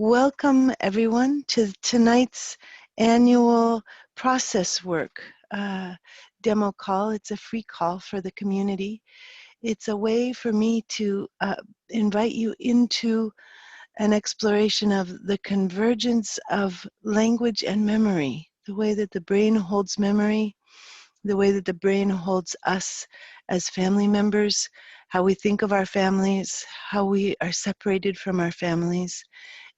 Welcome everyone to tonight's annual Processwork demo call. It's a free call for the community. It's a way for me to invite you into an exploration of the convergence of language and memory, the way that the brain holds memory, the way that the brain holds us as family members, how we think of our families, how we are separated from our families,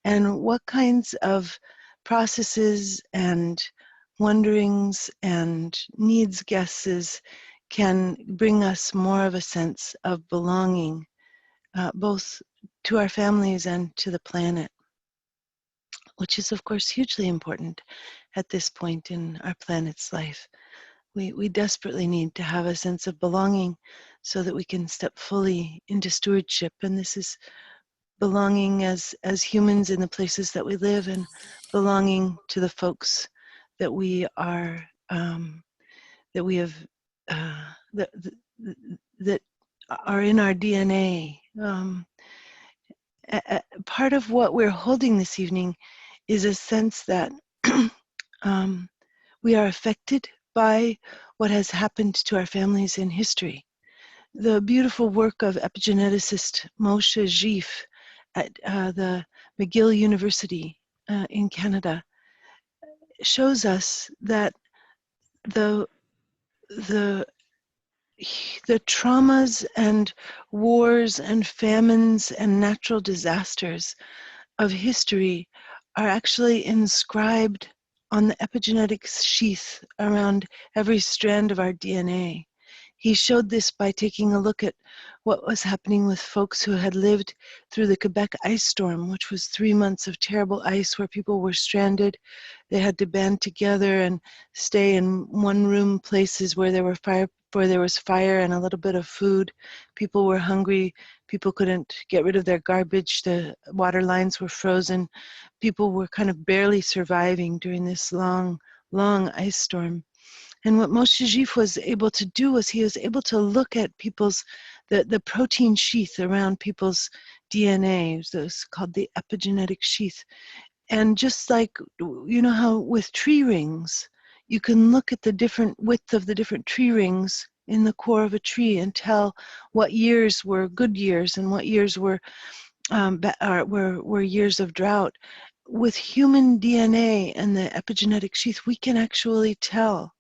and what kinds of processes and wonderings and needs guesses can bring us more of a sense of belonging, both to our families and to the planet, which is of course hugely important at this point in our planet's life. We desperately need to have a sense of belonging so that we can step fully into stewardship, and this is belonging as humans in the places that we live, and belonging to the folks that we are that we have that are in our DNA. Part of what we're holding this evening is a sense that we are affected by what has happened to our families in history. The beautiful work of epigeneticist Moshe sheath at the McGill University in Canada shows us that the traumas and wars and famines and natural disasters of history are actually inscribed on the epigenetic sheath around every strand of our DNA. He showed this by taking a look at what was happening with folks who had lived through the Quebec ice storm, which was 3 months of terrible ice where people were stranded. They had to band together and stay in one-room places where there was fire and a little bit of food. People were hungry. People couldn't get rid of their garbage. The water lines were frozen. People were kind of barely surviving during this long, long ice storm. And what Moshe sheath was able to do was he was able to look at people's, the protein sheath around people's DNA, it's called the epigenetic sheath. And just like, you know how with tree rings, you can look at the different width of the different tree rings in the core of a tree and tell what years were good years and what years were years of drought. With human DNA and the epigenetic sheath, we can actually tell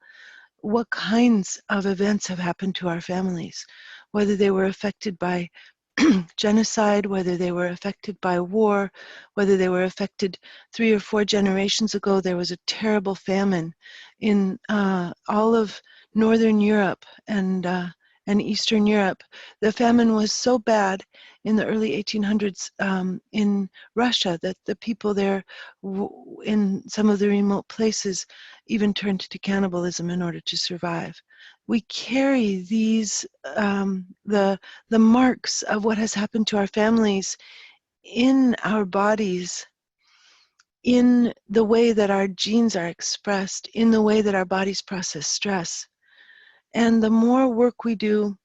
what kinds of events have happened to our families, whether they were affected by genocide, whether they were affected by war, whether they were affected 3 or 4 generations ago. There was a terrible famine in all of Northern Europe and Eastern Europe. The famine was so bad in the early 1800s in Russia that the people there in some of the remote places even turned to cannibalism in order to survive. We carry these, the marks of what has happened to our families in our bodies, in the way that our genes are expressed, in the way that our bodies process stress. And the more work we do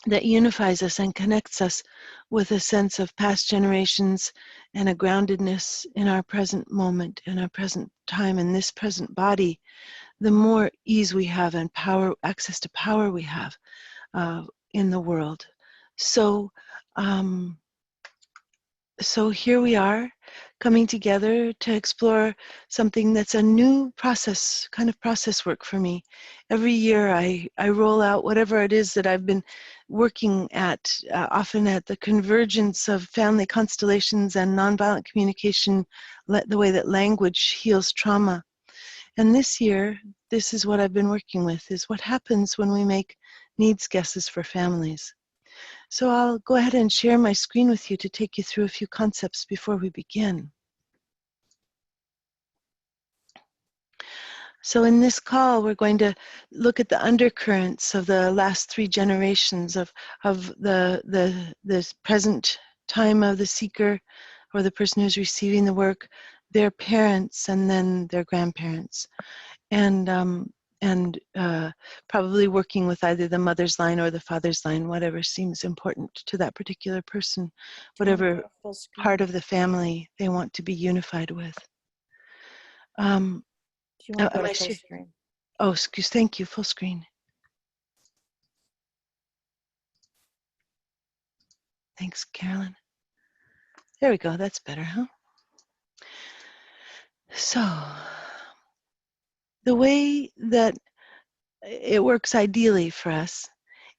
that unifies us and connects us with a sense of past generations and a groundedness in our present moment, in our present time, in this present body, the more ease we have and power, access to power we have in the world. So, so here we are, coming together to explore something that's a new process, kind of process work for me. Every year I roll out whatever it is that I've been working at, often at the convergence of family constellations and nonviolent communication, the way that language heals trauma. And this year, this is what I've been working with, is what happens when we make needs guesses for families. So I'll go ahead and share my screen with you to take you through a few concepts before we begin. So in this call, we're going to look at the undercurrents of the last 3 generations of the present time of the seeker or the person who's receiving the work, their parents, and then their grandparents. And and probably working with either the mother's line or the father's line, whatever seems important to that particular person, whatever part of the family they want to be unified with. Do you want to go to full screen? Oh, thank you, full screen. Thanks, Carolyn. There we go, that's better, huh? So, the way that it works ideally for us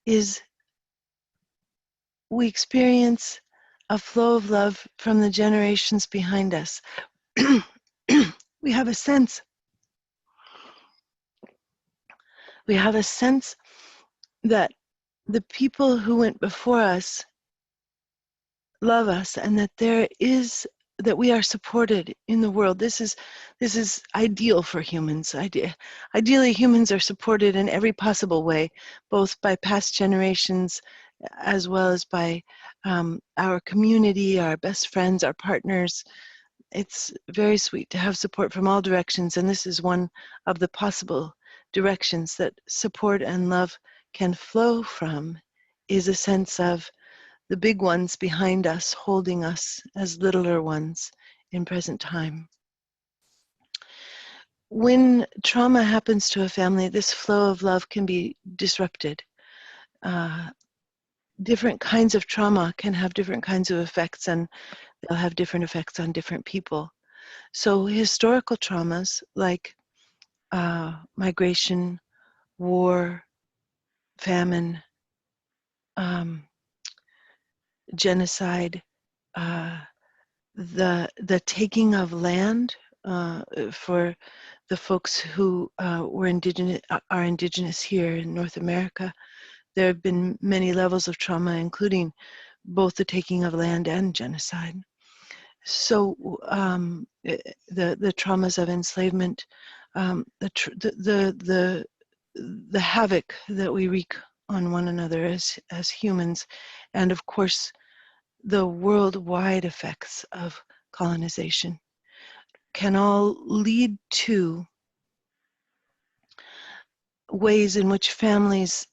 is we experience a flow of love from the generations behind us. We have a sense that the people who went before us love us, and that we are supported in the world. This is ideal for humans. Ideally, humans are supported in every possible way, both by past generations as well as by our community, our best friends, our partners. It's very sweet to have support from all directions, and this is one of the possible directions that support and love can flow from, is a sense of the big ones behind us holding us as littler ones in present time. When trauma happens to a family, this flow of love can be disrupted. Different kinds of trauma can have different kinds of effects, and they'll have different effects on different people. So historical traumas like migration, war, famine, genocide, the taking of land for the folks who are indigenous here in North America. There have been many levels of trauma, including both the taking of land and genocide. So the traumas of enslavement, the havoc that we wreak on one another as humans, and of course the worldwide effects of colonization can all lead to ways in which families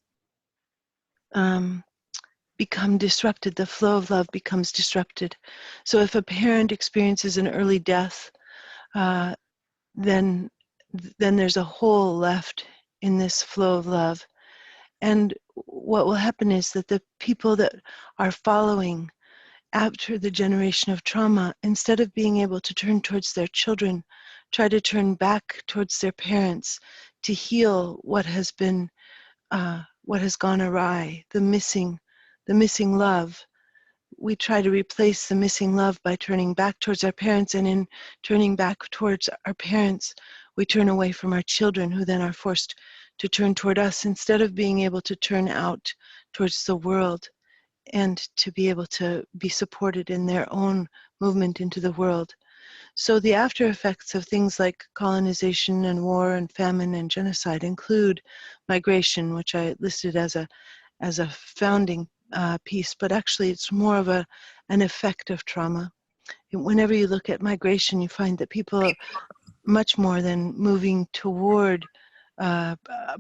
become disrupted. The flow of love becomes disrupted. So if a parent experiences an early death, then there's a hole left in this flow of love. And what will happen is that the people that are following after the generation of trauma, instead of being able to turn towards their children, try to turn back towards their parents to heal what has been, what has gone awry, the missing love. We try to replace the missing love by turning back towards our parents, and in turning back towards our parents, we turn away from our children, who then are forced to turn toward us instead of being able to turn out towards the world and to be able to be supported in their own movement into the world. So the after effects of things like colonization and war and famine and genocide include migration, which I listed as a founding piece, but actually it's more of an effect of trauma. Whenever you look at migration, you find that people, much more than moving toward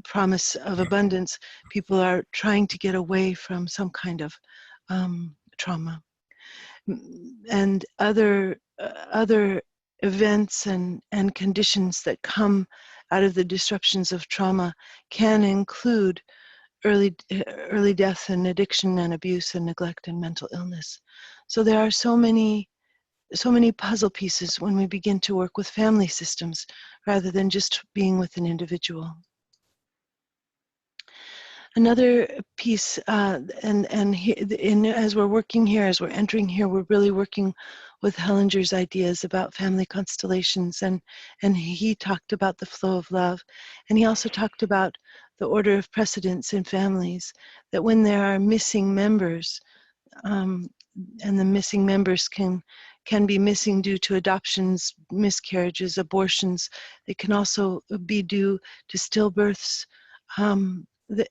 promise of abundance, people are trying to get away from some kind of trauma. And other events and conditions that come out of the disruptions of trauma can include early death and addiction and abuse and neglect and mental illness. So there are so many puzzle pieces when we begin to work with family systems rather than just being with an individual. Another piece, as we're working here, as we're entering here, we're really working with Hellinger's ideas about family constellations, and he talked about the flow of love, and he also talked about the order of precedence in families, that when there are missing members, and the missing members can be missing due to adoptions, miscarriages, abortions. They can also be due to stillbirths.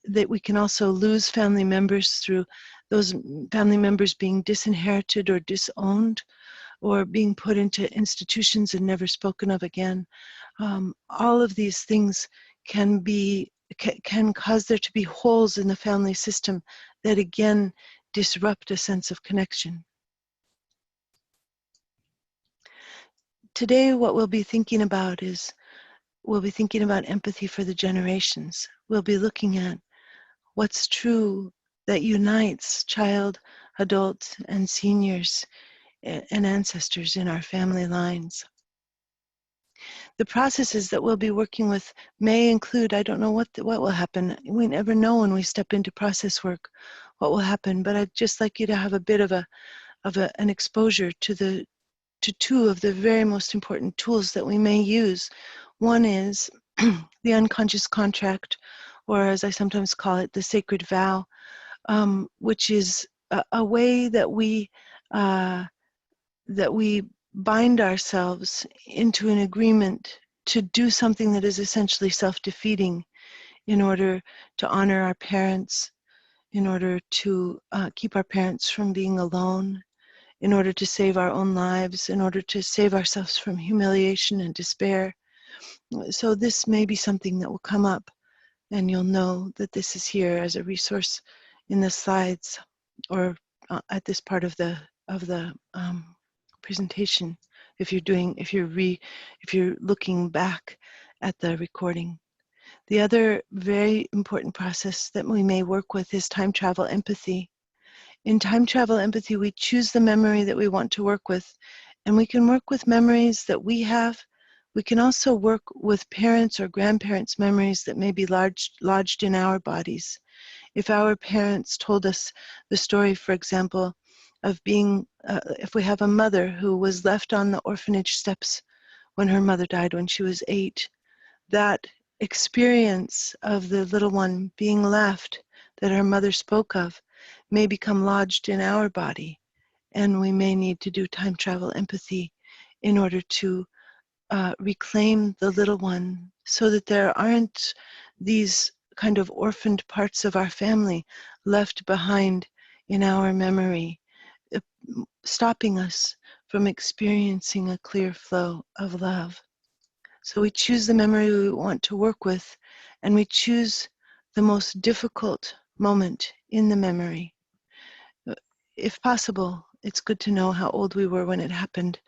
That we can also lose family members through those family members being disinherited or disowned, or being put into institutions and never spoken of again. All of these things can cause there to be holes in the family system that again disrupt a sense of connection. Today, what we'll be thinking about is empathy for the generations. We'll be looking at what's true that unites child, adult, and seniors and ancestors in our family lines. The processes that we'll be working with may include, I don't know what will happen. We never know when we step into process work what will happen, but I'd just like you to have a bit of an exposure to two of the very most important tools that we may use. One is the unconscious contract, or as I sometimes call it, the sacred vow, which is a way that we bind ourselves into an agreement to do something that is essentially self-defeating in order to honor our parents, in order to keep our parents from being alone, in order to save our own lives, in order to save ourselves from humiliation and despair. So this may be something that will come up, and you'll know that this is here as a resource in the slides or at this part of the presentation. If you're looking back at the recording. The other very important process that we may work with is time travel empathy. In time travel empathy, we choose the memory that we want to work with, and we can work with memories that we have. We can also work with parents or grandparents' memories that may be lodged in our bodies. If our parents told us the story, for example, of being, if we have a mother who was left on the orphanage steps when her mother died when she was 8, that experience of the little one being left that her mother spoke of may become lodged in our body, and we may need to do time travel empathy in order to reclaim the little one so that there aren't these kind of orphaned parts of our family left behind in our memory, stopping us from experiencing a clear flow of love. So we choose the memory we want to work with, and we choose the most difficult moment in the memory. If possible, it's good to know how old we were when it happened,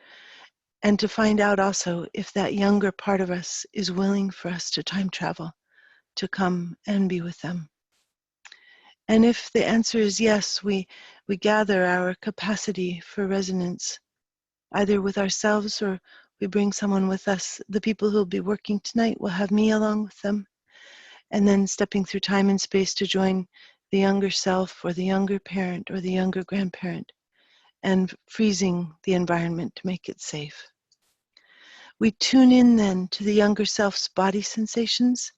and to find out also if that younger part of us is willing for us to time travel, to come and be with them. And if the answer is yes, we gather our capacity for resonance, either with ourselves or we bring someone with us. The people who will be working tonight will have me along with them, and then stepping through time and space to join the younger self or the younger parent or the younger grandparent, and freezing the environment to make it safe. We tune in then to the younger self's body sensations,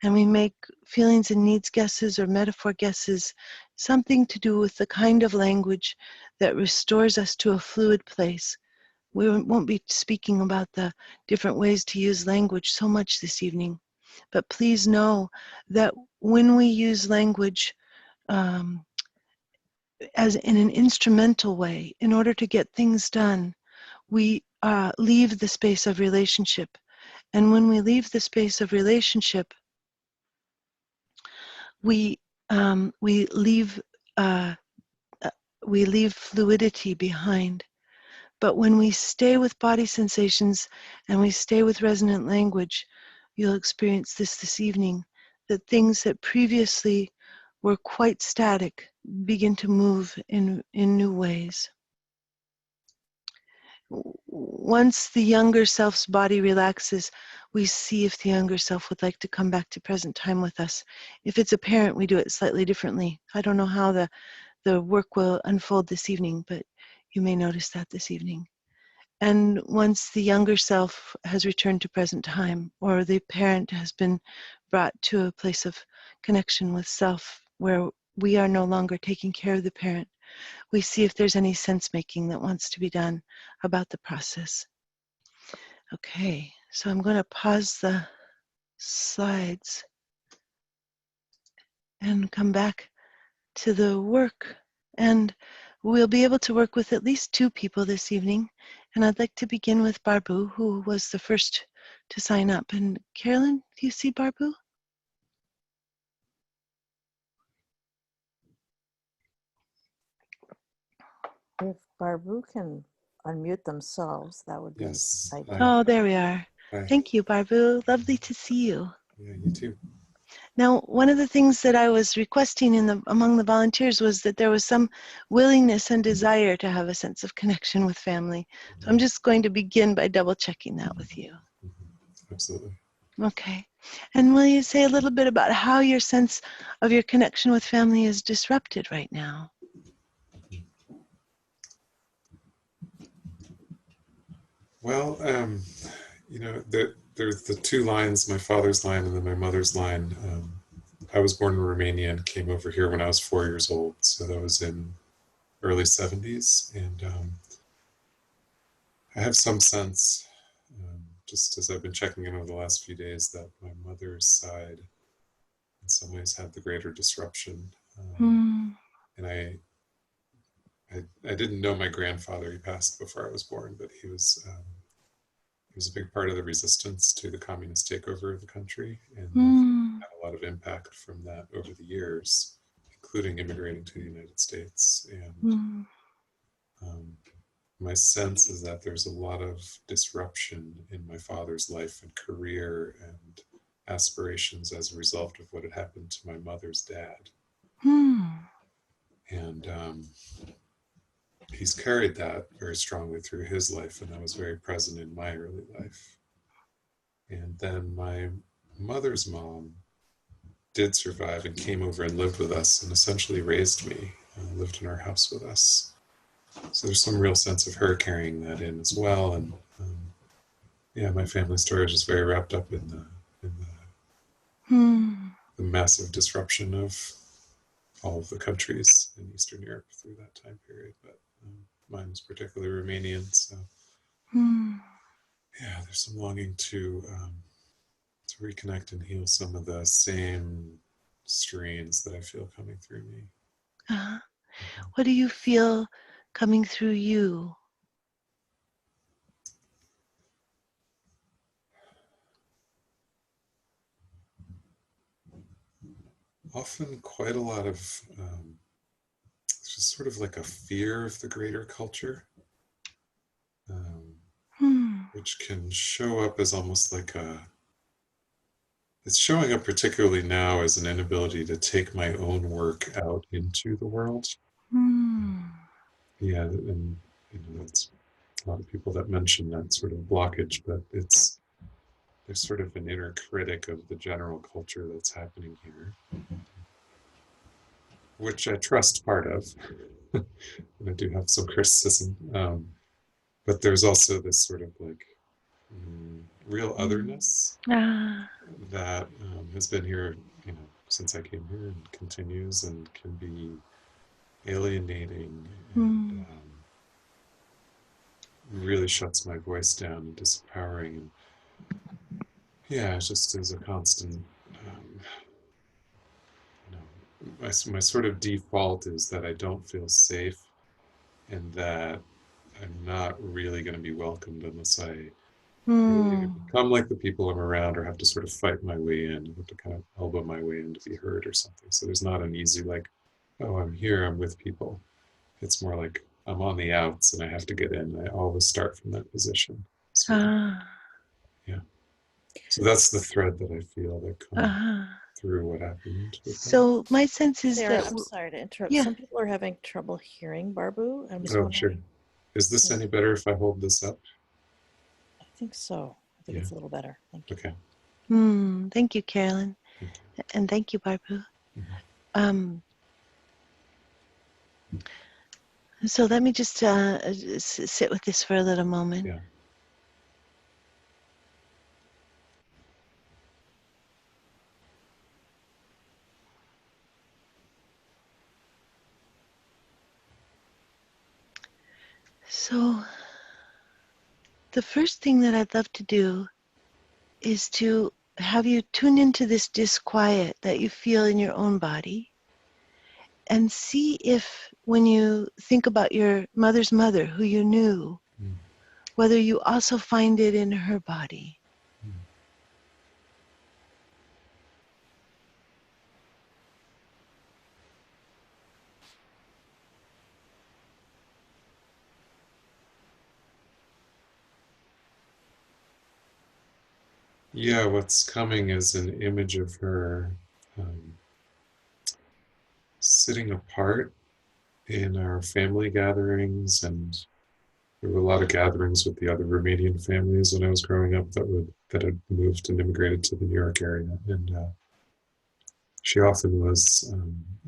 and we make feelings and needs guesses or metaphor guesses, something to do with the kind of language that restores us to a fluid place. We won't be speaking about the different ways to use language so much this evening, but please know that when we use language as in an instrumental way, in order to get things done, we leave the space of relationship. And when we leave the space of relationship, we leave fluidity behind. But when we stay with body sensations and we stay with resonant language, you'll experience this evening, that things that previously were quite static begin to move in new ways. Once the younger self's body relaxes, we see if the younger self would like to come back to present time with us. If it's a parent, we do it slightly differently. I don't know how the work will unfold this evening, but you may notice that this evening. And once the younger self has returned to present time, or the parent has been brought to a place of connection with self where we are no longer taking care of the parent, we see if there's any sense-making that wants to be done about the process. Okay, so I'm going to pause the slides and come back to the work. And we'll be able to work with at least 2 people this evening. And I'd like to begin with Barbu, who was the first to sign up. And Carolyn, do you see Barbu? If Barbu can unmute themselves, that would be ideal. Oh, there we are. Hi. Thank you, Barbu. Lovely to see you. Yeah, you too. Now, one of the things that I was requesting among the volunteers was that there was some willingness and desire to have a sense of connection with family. So I'm just going to begin by double checking that with you. Absolutely. Okay. And will you say a little bit about how your sense of your connection with family is disrupted right now? Well, there's the two lines, my father's line and then my mother's line. I was born in Romania and came over here when I was 4 years old. So that was in early 70s. And I have some sense, just as I've been checking in over the last few days, that my mother's side in some ways had the greater disruption. And I didn't know my grandfather. He passed before I was born, but he was a big part of the resistance to the communist takeover of the country, and had a lot of impact from that over the years, including immigrating to the United States. And my sense is that there's a lot of disruption in my father's life and career and aspirations as a result of what had happened to my mother's dad. And he's carried that very strongly through his life, and that was very present in my early life. And then my mother's mom did survive and came over and lived with us and essentially raised me, lived in our house with us. So there's some real sense of her carrying that in as well. And my family story is just very wrapped up in the massive disruption of all of the countries in Eastern Europe through that time period. But mine was particularly Romanian, so there's some longing to reconnect and heal some of the same strains that I feel coming through me. What do you feel coming through you? Often quite a lot of it's just sort of like a fear of the greater culture, which can show up as almost like it's showing up particularly now as an inability to take my own work out into the world. Yeah, and that's a lot of people that mention that sort of blockage, but there's sort of an inner critic of the general culture that's happening here, which I trust part of. And I do have some criticism, but there's also this sort of like real otherness that has been here, since I came here, and continues, and can be alienating and really shuts my voice down and disempowering. And it just is a constant. My sort of default is that I don't feel safe, and that I'm not really going to be welcomed unless I really become like the people I'm around, or have to sort of fight my way in, have to kind of elbow my way in to be heard or something. So there's not an easy like, oh, I'm here, I'm with people. It's more like I'm on the outs and I have to get in. I always start from that position. So, So that's the thread that I feel that comes through what happened. So my sense is Sarah, that... I'm sorry to interrupt. Some people are having trouble hearing Barbu. I'm just wondering. Sure. Is this any better if I hold this up? I think so. I think it's a little better. Thank you. Okay. Thank you, Carolyn. And thank you, Barbu. So let me just sit with this for a little moment. Yeah. So the first thing that I'd love to do is to have you tune into this disquiet that you feel in your own body, and see if, when you think about your mother's mother, who you knew, whether you also find it in her body. Yeah, what's coming is an image of her um, sitting apart in our family gatherings, and there were a lot of gatherings with the other Romanian families when I was growing up that had moved and immigrated to the New York area, and she often was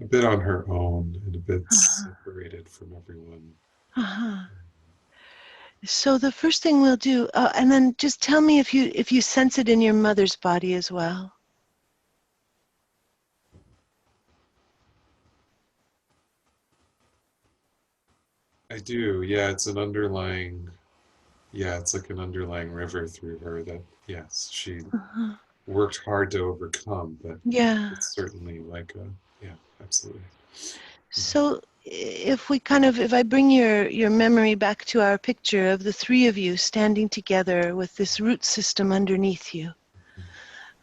a bit on her own and a bit Uh-huh. separated from everyone. Uh-huh. So the first thing we'll do, and then just tell me if you sense it in your mother's body as well. I do, yeah. It's an underlying, yeah. It's like an underlying river through her that, yes, she Uh-huh. worked hard to overcome, but Yeah. it's certainly like a, yeah, absolutely. So if I bring your memory back to our picture of the three of you standing together with this root system underneath you,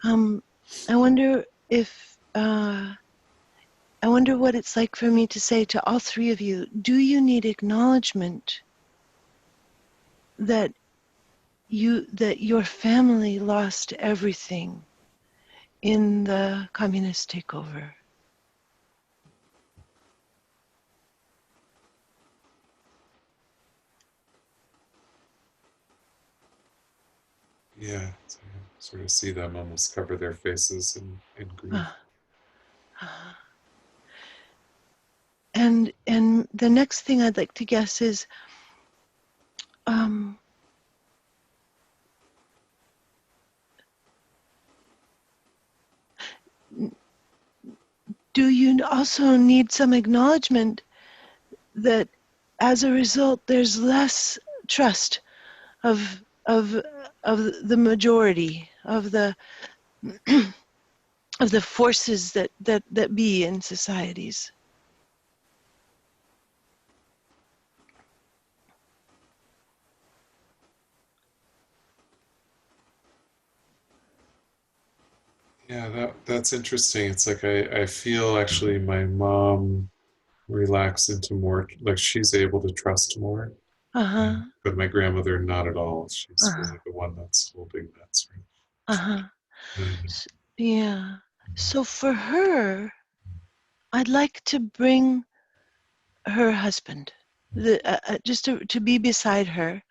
I wonder if I wonder what it's like for me to say to all three of you, do you need acknowledgement that your family lost everything in the communist takeover? Yeah, so you sort of see them almost cover their faces in grief. Uh, uh, and the next thing I'd like to guess is, um, do you also need some acknowledgement that as a result there's less trust of of of the majority of the of the forces that be in societies? Yeah, that's interesting. It's like I feel actually my mom relax into more, like she's able to trust more. Uh-huh. But my grandmother, not at all. She's Uh-huh. really the one that's holding that sort Uh-huh. of. Yeah. So for her, I'd like to bring her husband, just to be beside her,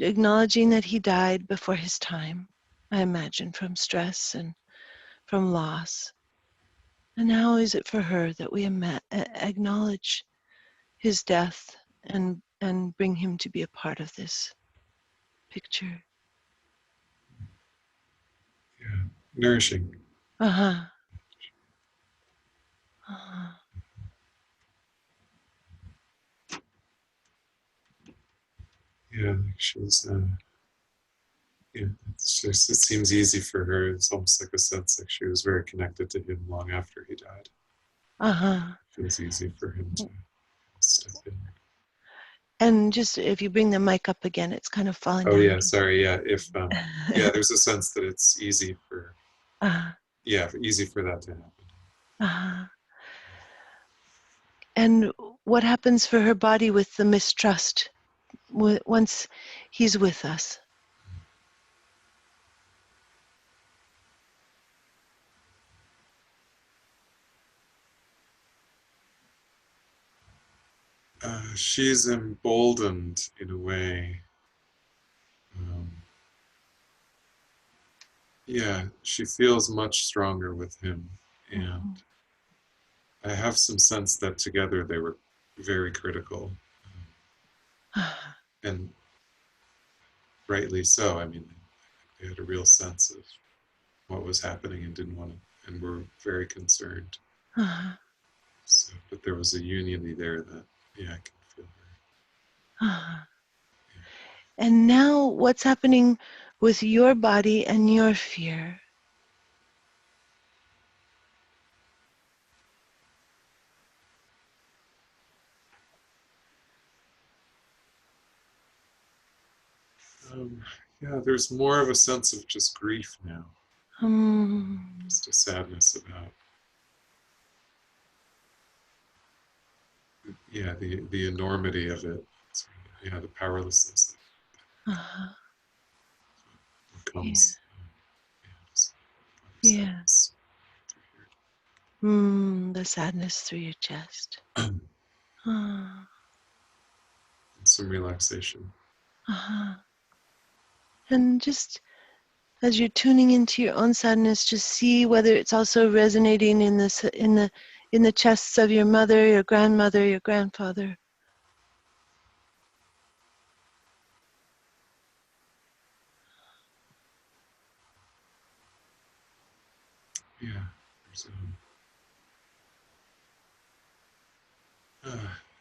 acknowledging that he died before his time, I imagine, from stress and from loss. And how is it for her that we acknowledge his death and bring him to be a part of this picture? Yeah, nourishing. Uh-huh. Uh-huh. Yeah, like she's. Yeah, it's just, it seems easy for her. It's almost like a sense like she was very connected to him long after he died. Uh-huh. It feels easy for him to step in. And just if you bring the mic up again, it's kind of falling Oh down yeah, sorry. Yeah, if yeah, again. there's a sense that it's easy for, uh, yeah, easy for that to happen. uh, and what happens for her body with the mistrust once he's with us? She's emboldened in a way. Um, yeah, she feels much stronger with him, and I have some sense that together they were very critical, and rightly so. I mean, they had a real sense of what was happening and didn't want to, and were very concerned. Uh, So, but there was a unity there that, yeah, I can feel uh. And now what's happening with your body and your fear? yeah, there's more of a sense of just grief now, Um, just a sadness about, yeah, the enormity of it, sort of, yeah, the powerlessness uh, that yeah. comes. Yeah. sadness. The sadness through your chest. And Ah, some relaxation. uh-huh. And just as you're tuning into your own sadness, just see whether it's also resonating in the chests of your mother, your grandmother, your grandfather. Yeah. There's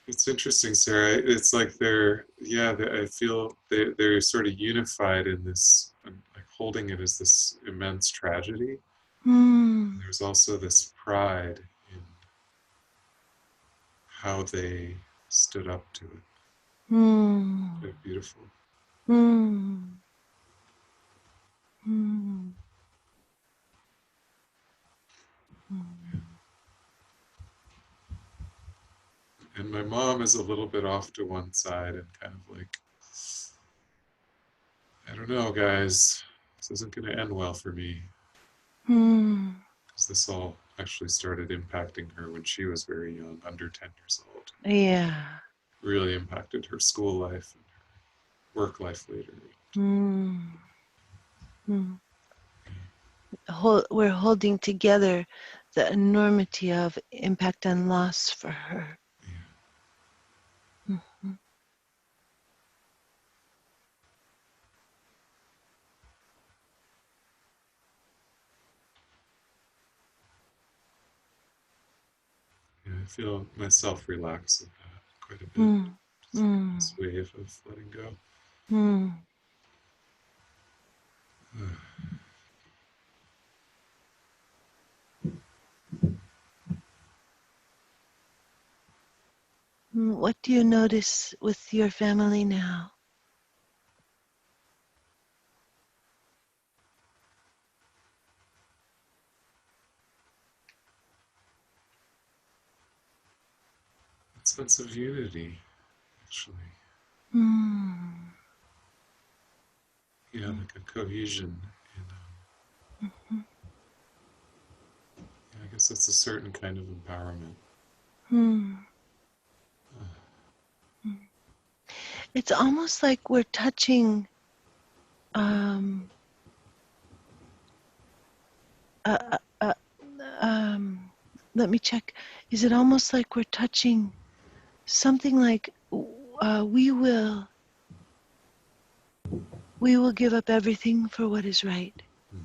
it's interesting, Sarah. It's like I feel they're sort of unified in this, like holding it as this immense tragedy. Hmm. There's also this pride in how they stood up to it. Hmm. They're beautiful. Hmm. Hmm. And my mom is a little bit off to one side and kind of like, I don't know, guys. This isn't going to end well for me. Hmm. Because this all actually started impacting her when she was very young, under 10 years old. Yeah. Really impacted her school life and her work life later. Hmm. Hmm. We're holding together the enormity of impact and loss for her. Yeah. Mhm. Yeah, I feel myself relax at that quite a bit. Mm. Just Mm. this wave of letting go. Mm. What do you notice with your family now? That sense of unity, actually. Mm. Yeah, like a cohesion. And Mhm. yeah, I guess it's a certain kind of empowerment. Mm. It's almost like we're touching um, uh, uh, um, let me check. Is it almost like we're touching something like we will give up everything for what is right. Mm.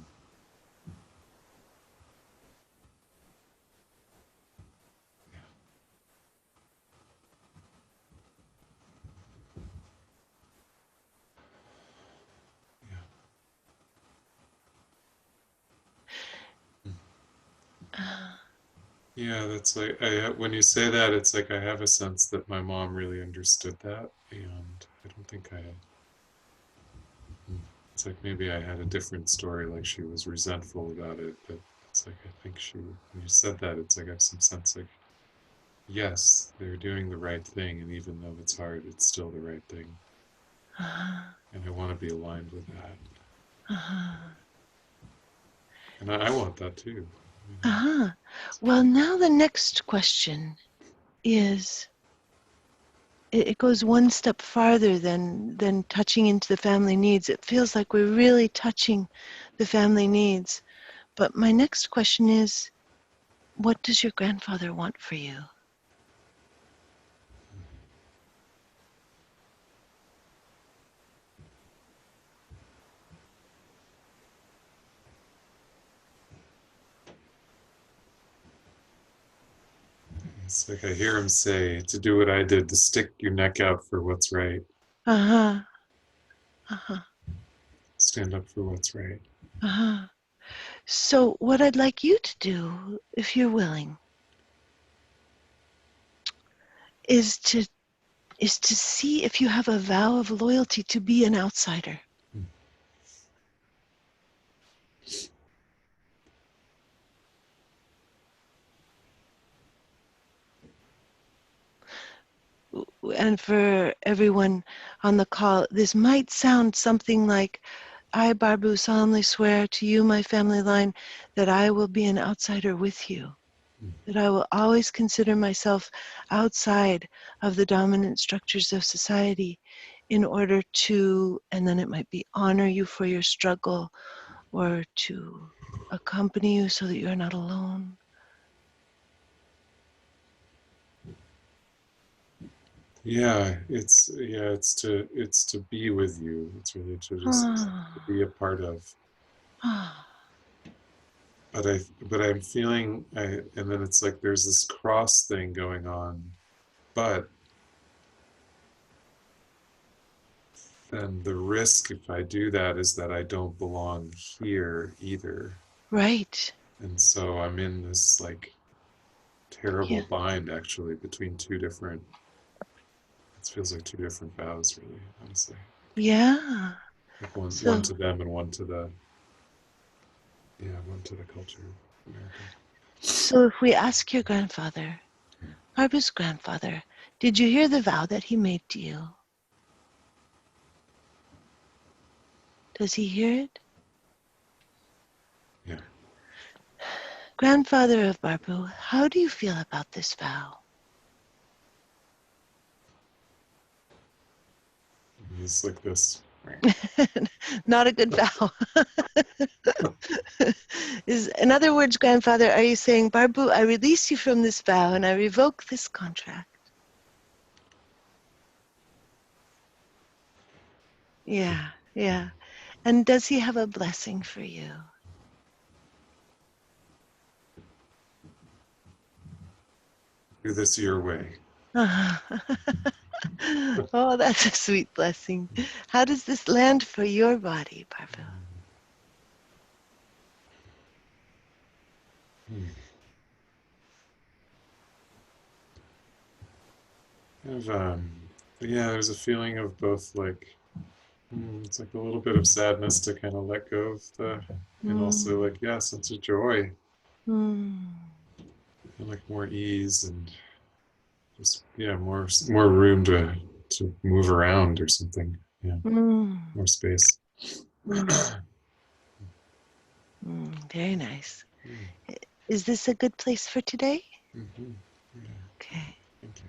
Yeah. Mm. Uh, Yeah, that's like when you say that, it's like I have a sense that my mom really understood that, and I don't think I. It's like maybe I had a different story, like she was resentful about it, but it's like I think when you said that, it's like I have some sense like, yes, they're doing the right thing, and even though it's hard, it's still the right thing, uh-huh, and I want to be aligned with that, uh-huh, and I want that too. uh-huh. Well, now the next question is, it goes one step farther than touching into the family needs. It feels like we're really touching the family needs. But my next question is, what does your grandfather want for you? It's like I hear him say to do what I did, to stick your neck out for what's right, Uh-huh, uh-huh, stand up for what's right. uh-huh. So what I'd like you to do, if you're willing, is to see if you have a vow of loyalty to be an outsider. Mm. And for everyone on the call, this might sound something like I, Barbu, solemnly swear to you, my family line, that I will be an outsider with you, that I will always consider myself outside of the dominant structures of society in order to, and then it might be honor you for your struggle or to accompany you so that you're not alone. Yeah, it's to be with you. It's really to just to be a part of. But I'm feeling and then it's like there's this cross thing going on, but then the risk if I do that is that I don't belong here either. Right. And so I'm in this like terrible bind actually between two different, it feels like two different vows really, honestly. Yeah. Like one to them and one to the culture of America. So if we ask your grandfather, Barbu's grandfather, did you hear the vow that he made to you? Does he hear it? Yeah. Grandfather of Barbu, how do you feel about this vow? He's like this. Not a good vow. In other words, grandfather, are you saying, Barbu, I release you from this vow and I revoke this contract? Yeah, yeah. And does he have a blessing for you? Do this your way. Oh, that's a sweet blessing. How does this land for your body, Barbu? Yeah, there's a feeling of both like it's like a little bit of sadness to kind of let go of and also like sense of joy and like more ease and just more room to move around or something. Yeah, more space. Very nice. Is this a good place for today? Mm-hmm. Yeah. Okay. Thank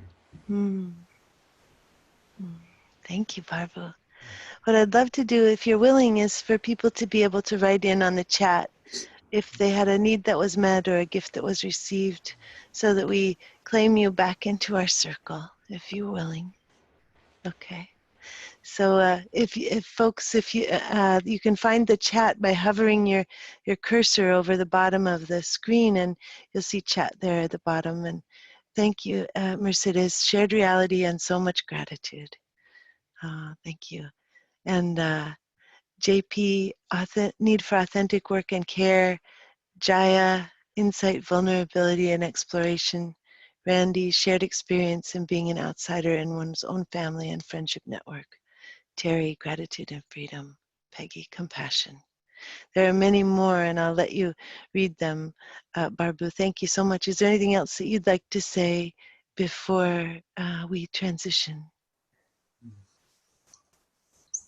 you. Thank you, Barbu. What I'd love to do, if you're willing, is for people to be able to write in on the chat if they had a need that was met or a gift that was received, so that we claim you back into our circle, if you're willing. Okay. So if folks, you can find the chat by hovering your cursor over the bottom of the screen, and you'll see chat there at the bottom. And thank you, Mercedes. Shared reality and so much gratitude. Thank you. And JP, need for authentic work and care. Jaya, insight, vulnerability, and exploration. Randy, shared experience in being an outsider in one's own family and friendship network. Terry, gratitude and freedom. Peggy, compassion. There are many more, and I'll let you read them. Barbu, thank you so much. Is there anything else that you'd like to say before we transition?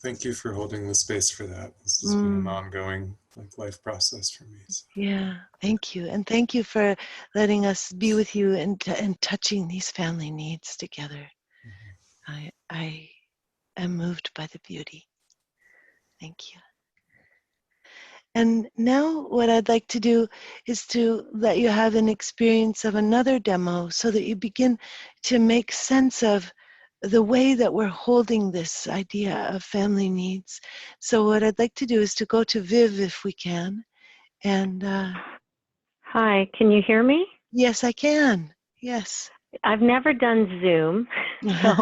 Thank you for holding the space for that. This has been an ongoing life process for me. So. Yeah, thank you. And thank you for letting us be with you and touching these family needs together. I am moved by the beauty. Thank you. And now what I'd like to do is to let you have an experience of another demo so that you begin to make sense of the way that we're holding this idea of family needs. So what I'd like to do is to go to Viv if we can. And hi, can you hear me? Yes, I can. Yes. I've never done Zoom, so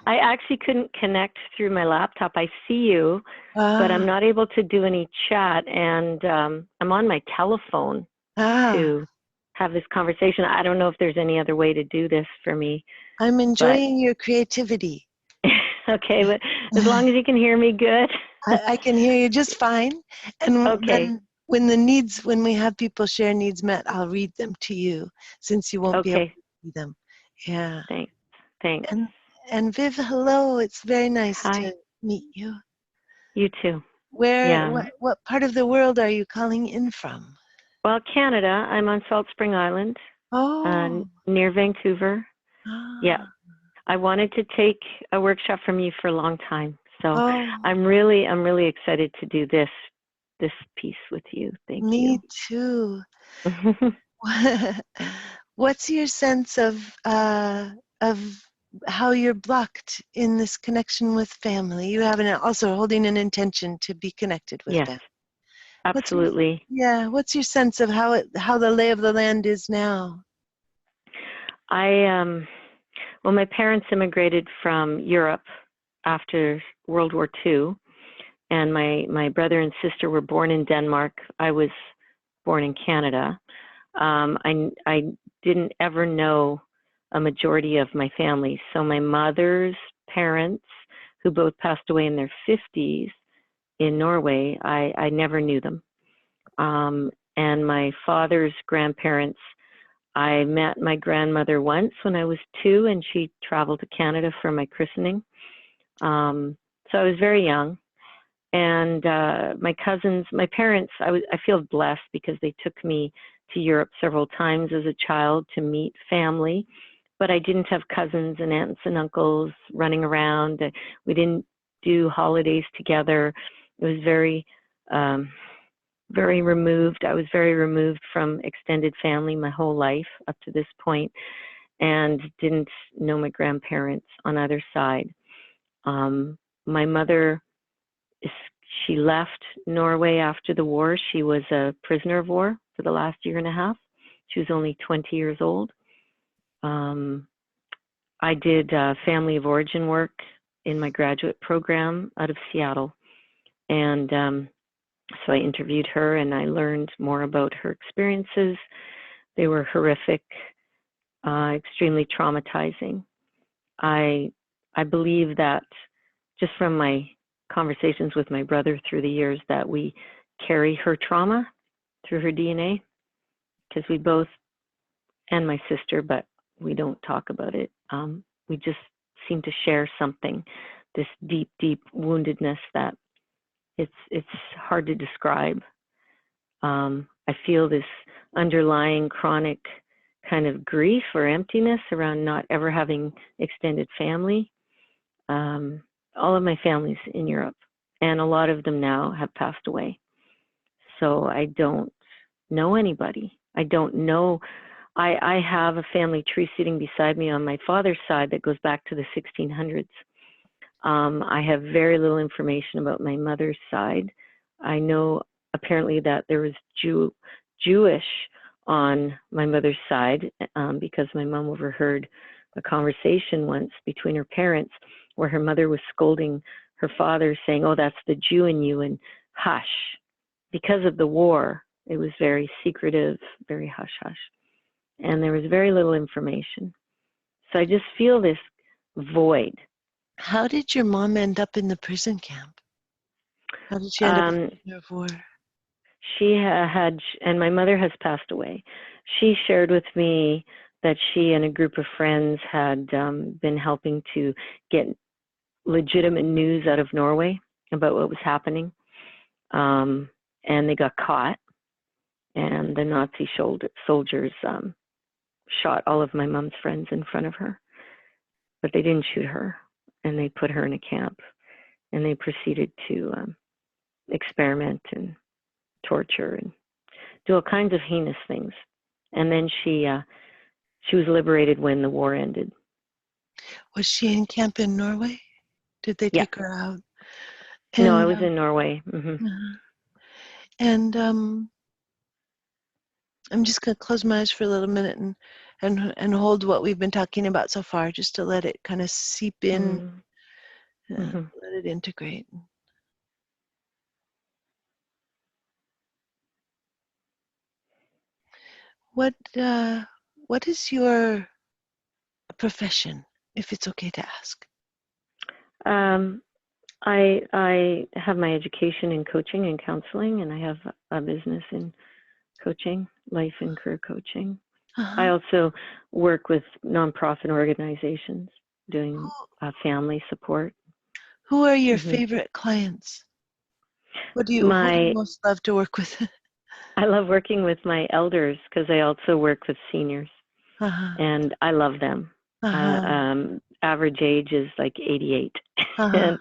I actually couldn't connect through my laptop. I see you, but I'm not able to do any chat, and I'm on my telephone to have this conversation. I don't know if there's any other way to do this for me. I'm enjoying your creativity. Okay, but as long as you can hear me good. I can hear you just fine. And then when we have people share needs met, I'll read them to you since you won't be able to see them. Yeah. Thanks. And Viv, hello. It's very nice to meet you. You too. What part of the world are you calling in from? Well, Canada. I'm on Salt Spring Island, near Vancouver. Yeah. I wanted to take a workshop from you for a long time. So I'm really excited to do this piece with you. Thank you. Me too. What's your sense of how you're blocked in this connection with family? You have also holding an intention to be connected with them. Absolutely. What's your sense of how the lay of the land is now? Well, my parents immigrated from Europe after World War II, and my brother and sister were born in Denmark. I was born in Canada. I didn't ever know a majority of my family. So my mother's parents, who both passed away in their 50s in Norway, I never knew them. And my father's grandparents, I met my grandmother once when I was 2, and she traveled to Canada for my christening. So I was very young. And my cousins, my parents, I feel blessed because they took me to Europe several times as a child to meet family. But I didn't have cousins and aunts and uncles running around. We didn't do holidays together. It was very removed. I was very removed from extended family my whole life up to this point, and didn't know my grandparents on either side. My mother, she left Norway after the war. She was a prisoner of war for the last year and a half. She was only 20 years old. I did family of origin work in my graduate program out of Seattle. And so I interviewed her and I learned more about her experiences. They were horrific, extremely traumatizing. I believe that just from my conversations with my brother through the years that we carry her trauma through her DNA, because we both, and my sister, but we don't talk about it. We just seem to share something, this deep, deep woundedness that it's hard to describe. I feel this underlying chronic kind of grief or emptiness around not ever having extended family. All of my family's in Europe, and a lot of them now have passed away. So I don't know anybody. I don't know. I have a family tree sitting beside me on my father's side that goes back to the 1600s. I have very little information about my mother's side. I know apparently that there was Jewish on my mother's side because my mom overheard a conversation once between her parents where her mother was scolding her father, saying, "Oh, that's the Jew in you," and hush. Because of the war, it was very secretive, very hush-hush. And there was very little information. So I just feel this void. How did your mom end up in the prison camp? How did she end up in the prisoner of war? She had, and my mother has passed away. She shared with me that she and a group of friends had been helping to get legitimate news out of Norway about what was happening. And they got caught, and the Nazi soldiers shot all of my mom's friends in front of her. But they didn't shoot her, and they put her in a camp, and they proceeded to experiment and torture and do all kinds of heinous things. And then she was liberated when the war ended. Was she in camp in Norway? Did they take her out? And, no, I was in Norway. Mm-hmm. And I'm just going to close my eyes for a little minute and hold what we've been talking about so far, just to let it kind of seep in, let it integrate. What is your profession, if it's okay to ask? I have my education in coaching and counseling, and I have a business in coaching, life and career coaching. I also work with nonprofit organizations doing family support. Who are your favorite clients? Who do you most love to work with? I love working with my elders because I also work with seniors, and I love them. Average age is like 88, and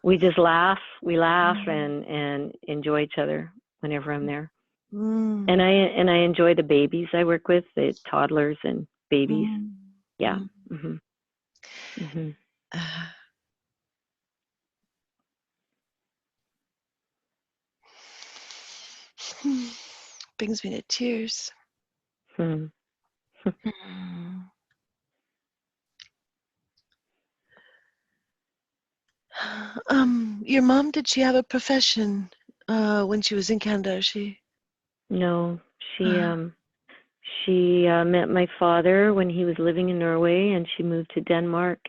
we just laugh. We laugh and enjoy each other whenever I'm there. And I enjoy the babies I work with, the toddlers and babies. Yeah. Brings me to tears. Your mom, did she have a profession when she was in Canada? No, she met my father when he was living in Norway, and she moved to Denmark,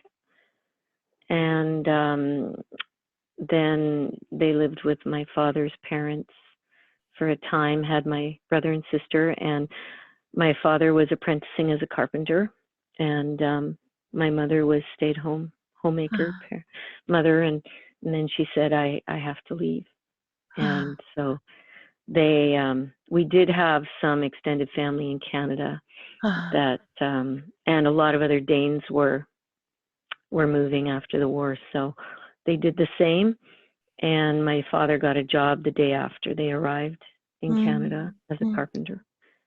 and then they lived with my father's parents for a time, had my brother and sister, and my father was apprenticing as a carpenter, and my mother was stay-at-home homemaker mother, and then she said, I have to leave. And so we did have some extended family in Canada that and a lot of other Danes were moving after the war, so they did the same. And my father got a job the day after they arrived in Canada as a carpenter,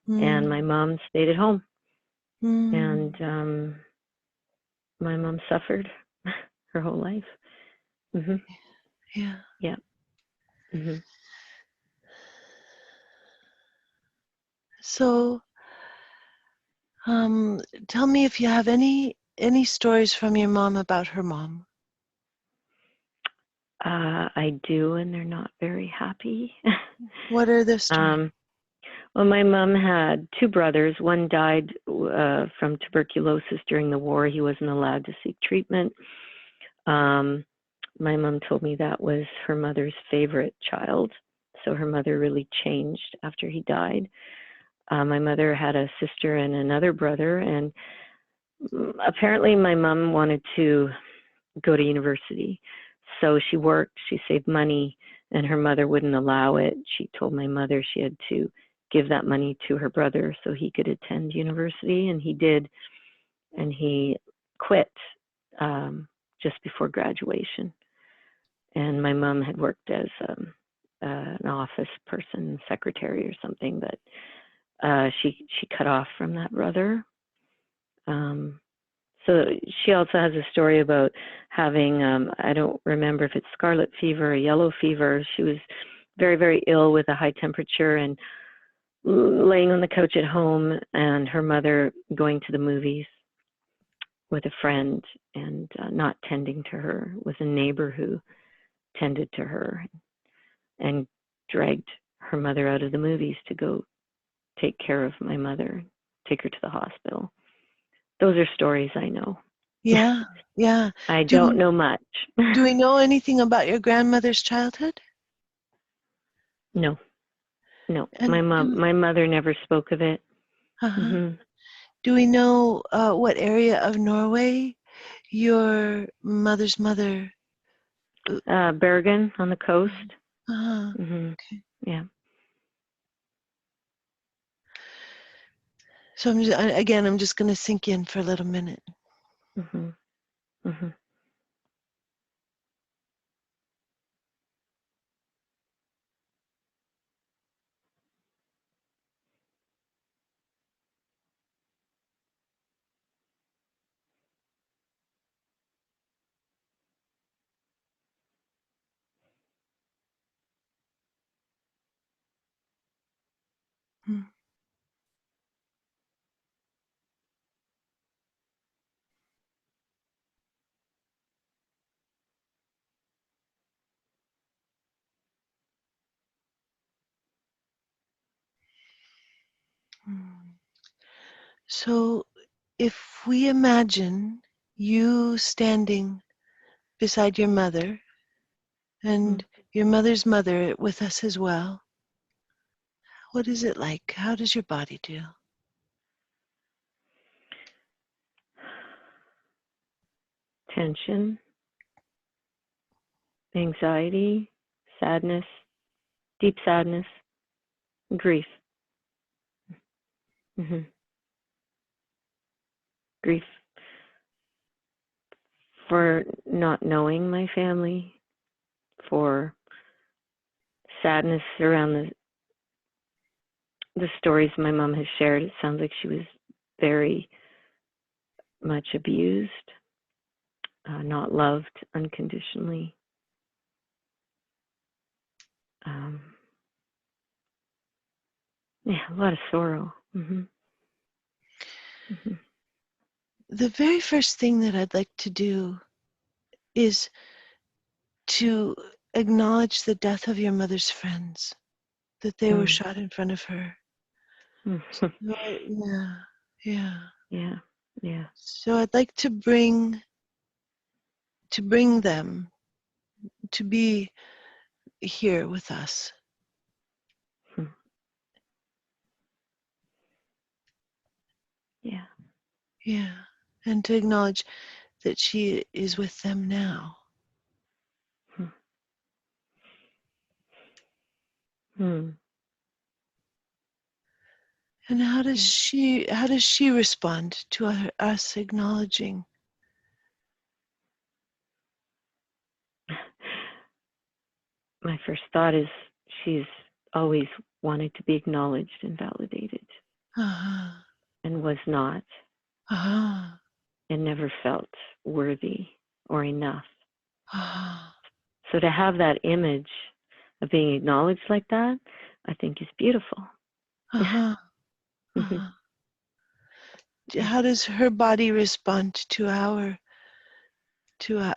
and my mom stayed at home. And my mom suffered her whole life. Yeah. So tell me if you have any stories from your mom about her mom. I do, and they're not very happy. What are the stories? Well, my mom had two brothers. One died from tuberculosis during the war. He wasn't allowed to seek treatment. My mom told me that was her mother's favorite child. So her mother really changed after he died. My mother had a sister and another brother, and apparently my mom wanted to go to university. So she worked, she saved money, and her mother wouldn't allow it. She told my mother she had to give that money to her brother so he could attend university, and he did. And he quit just before graduation. And my mom had worked as an office person, secretary or something, but she cut off from that brother. So she also has a story about having, I don't remember if it's scarlet fever or yellow fever. She was very, very ill with a high temperature and laying on the couch at home, and her mother going to the movies with a friend and not tending to her, with a neighbor who tended to her and dragged her mother out of the movies to go take care of my mother, take her to the hospital. Those are stories I know. Yeah. I don't know much. Do we know anything about your grandmother's childhood? No. And my mother never spoke of it. Do we know what area of Norway your mother's mother? Bergen on the coast. Okay. Yeah. So I'm just going to sink in for a little minute. So if we imagine you standing beside your mother and your mother's mother with us as well, what is it like? How does your body do? Tension, anxiety, sadness, deep sadness, grief. Grief for not knowing my family, for sadness around the stories my mom has shared. It sounds like she was very much abused, not loved unconditionally. Yeah, a lot of sorrow. The very first thing that I'd like to do is to acknowledge the death of your mother's friends, that they were shot in front of her. So, Yeah. So I'd like to bring them to be here with us. Yeah, and to acknowledge that she is with them now. And how does she respond to us acknowledging? My first thought is she's always wanted to be acknowledged and validated, and was not, and never felt worthy or enough. So to have that image of being acknowledged like that, I think is beautiful. How does her body respond to us? Do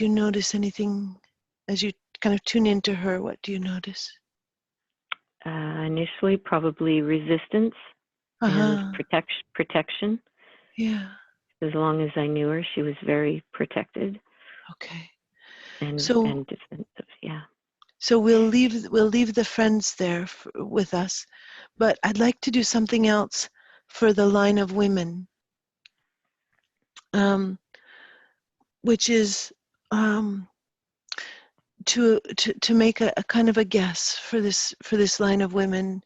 you notice anything as you kind of tune into her? What do you notice? Initially, probably resistance and protection. Yeah. As long as I knew her, she was very protected. Okay. And defensive. Yeah. So we'll leave the friends there with us, but I'd like to do something else for the line of women, which is to make a kind of a guess for this line of women.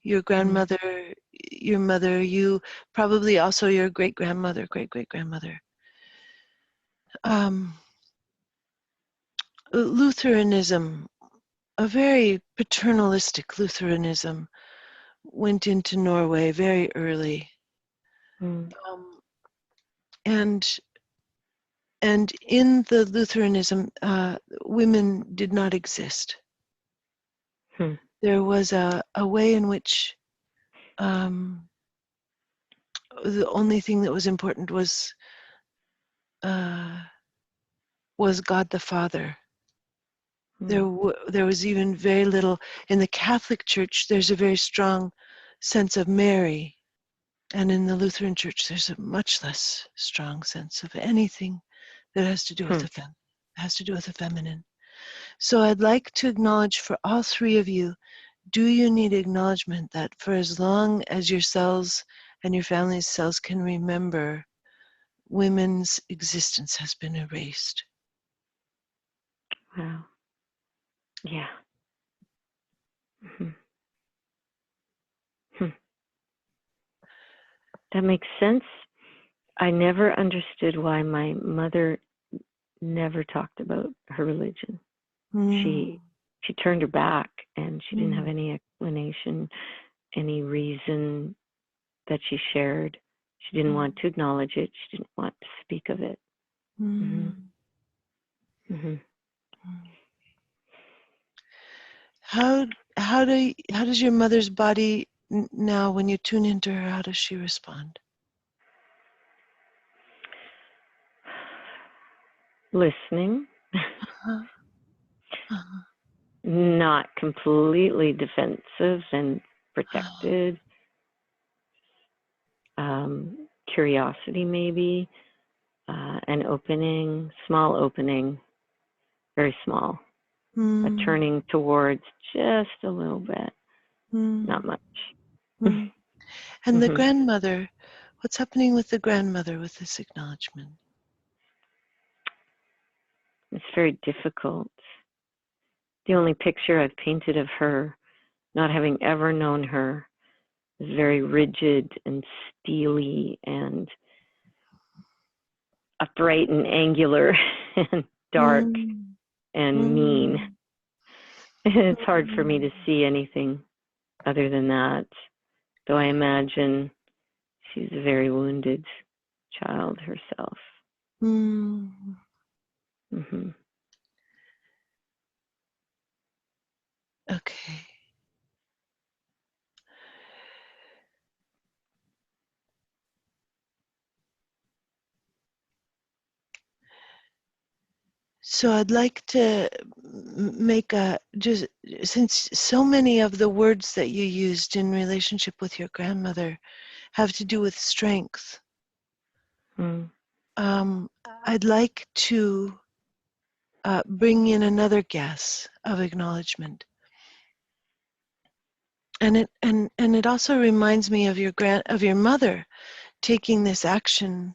Your grandmother, your mother, you probably also your great-grandmother, great-great-grandmother. Lutheranism, a very paternalistic Lutheranism, went into Norway very early. And in the Lutheranism, women did not exist. There was a way in which the only thing that was important was God the Father. There was even very little. In the Catholic Church, there's a very strong sense of Mary. And in the Lutheran Church, there's a much less strong sense of anything that has to do with the feminine. So I'd like to acknowledge for all three of you, do you need acknowledgement that for as long as your cells and your family's cells can remember, women's existence has been erased? Wow. Yeah. That makes sense. I never understood why my mother never talked about her religion. She turned her back, and she didn't have any explanation, any reason that she shared. She didn't want to acknowledge it. She didn't want to speak of it. How does your mother's body now, when you tune into her, how does she respond? Listening. Not completely defensive and protected. Curiosity maybe, an opening, small opening, very small, a turning towards just a little bit, not much. And the grandmother, what's happening with the grandmother with this acknowledgement? It's very difficult. the only picture I've painted of her, not having ever known her, is very rigid and steely and upright and angular and dark and mean. It's hard for me to see anything other than that, though I imagine she's a very wounded child herself. Okay. So I'd like to make just since so many of the words that you used in relationship with your grandmother have to do with strength, I'd like to bring in another guess of acknowledgement. And it also reminds me of your mother taking this action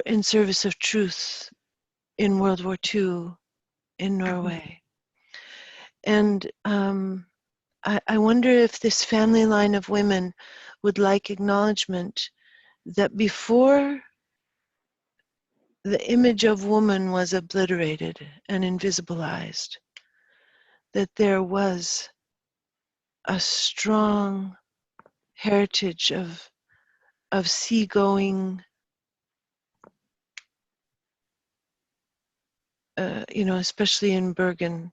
in service of truth in World War II in Norway. And I wonder if this family line of women would like acknowledgement that before the image of woman was obliterated and invisibilized, that there was a strong heritage of seagoing, especially in Bergen,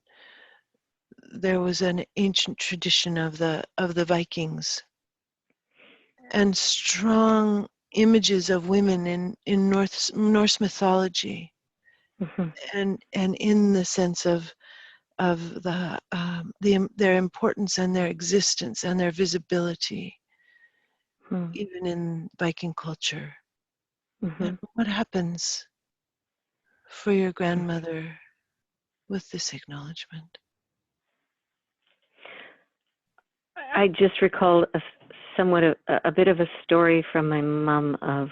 there was an ancient tradition of the Vikings, and strong images of women in Norse mythology, and in the sense of their importance and their existence and their visibility, even in Viking culture. What happens for your grandmother with this acknowledgement? I just recalled a bit of a story from my mom of,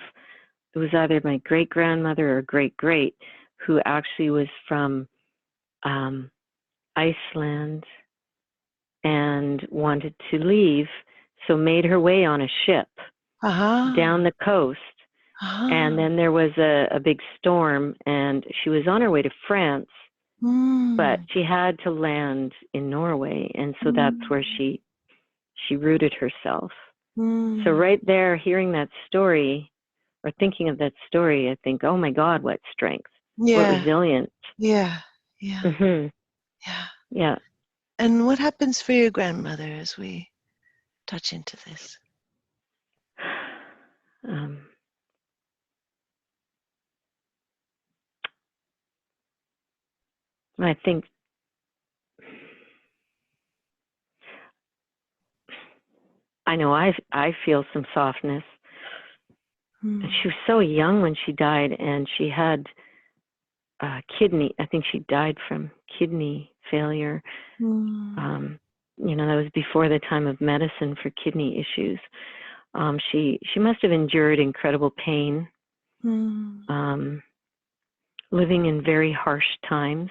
it was either my great-grandmother or great-great, who actually was from Iceland and wanted to leave, so made her way on a ship down the coast. And then there was a big storm, and she was on her way to France, but she had to land in Norway, and so that's where she rooted herself. So right there, hearing that story, or thinking of that story, I think, oh my God, what strength, what resilience. Yeah. And what happens for your grandmother as we touch into this? I think I know I feel some softness. And she was so young when she died, and she had I think she died from kidney failure. That was before the time of medicine for kidney issues. She must have endured incredible pain, living in very harsh times.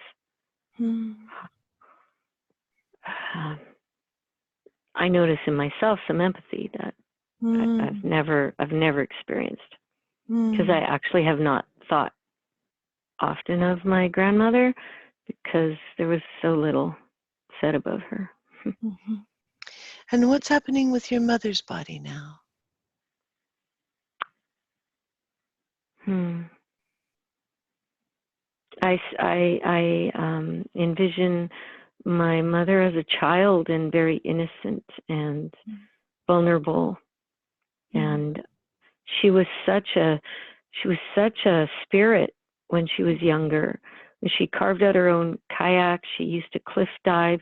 I notice in myself some empathy that I've never experienced, because I actually have not thought often of my grandmother because there was so little said about her. And what's happening with your mother's body now? I envision my mother as a child and very innocent and vulnerable, and she was such a spirit when she was younger. When she carved out her own kayak, she used to cliff dive,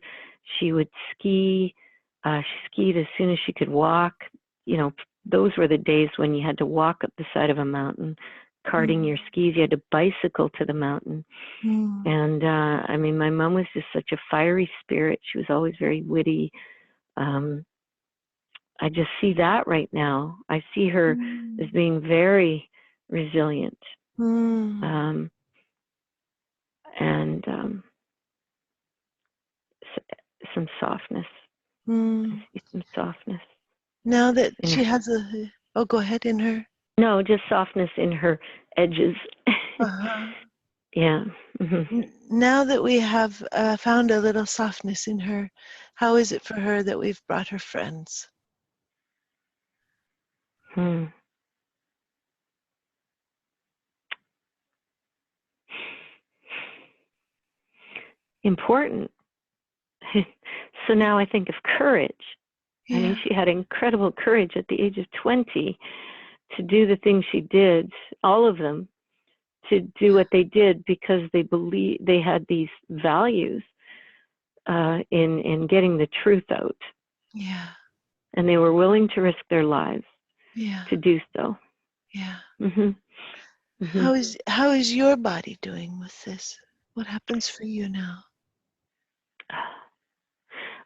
she would ski. She skied as soon as she could walk. Those were the days when you had to walk up the side of a mountain, carting your skis. You had to bicycle to the mountain. And my mom was just such a fiery spirit. She was always very witty. I just see that right now. I see her as being very resilient. some softness. I Mm. see some softness. Now that in she her. has oh, go ahead, in her. No, just softness in her edges. Uh-huh. Yeah. Mm-hmm. Now that we have found a little softness in her, how is it for her that we've brought her friends? Hmm. Important. So now I think of courage. Yeah. I mean, she had incredible courage at the age of 20 to do the things she did, all of them, to do what they did because they believed they had these values in getting the truth out. Yeah. And they were willing to risk their lives Yeah. to do so. Yeah. Mm-hmm. Mm-hmm. How is your body doing with this? What happens for you now?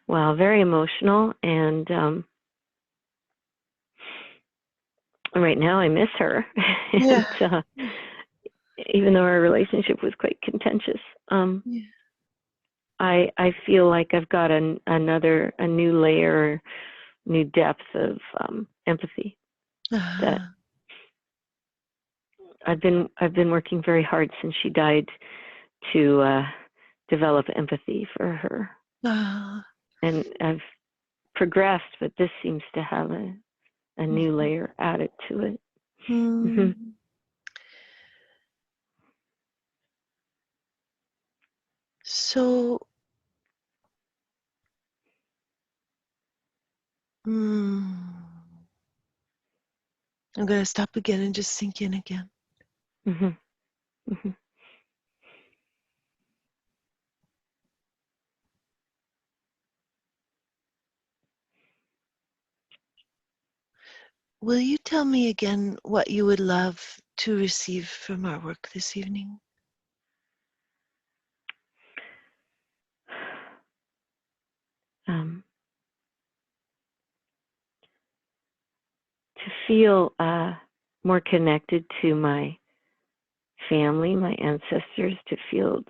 Well, very emotional, and right now I miss her. Yeah. And even though our relationship was quite contentious, Yeah. I feel like I've got a new layer, new depth of empathy that I've been working very hard since she died to develop empathy for her, and I've progressed, but this seems to have a new layer added to it. Mm-hmm. So, I'm going to stop again and just sink in again. Mm-hmm. Mm-hmm. Will you tell me again what you would love to receive from our work this evening? To feel more connected to my family, my ancestors, to feel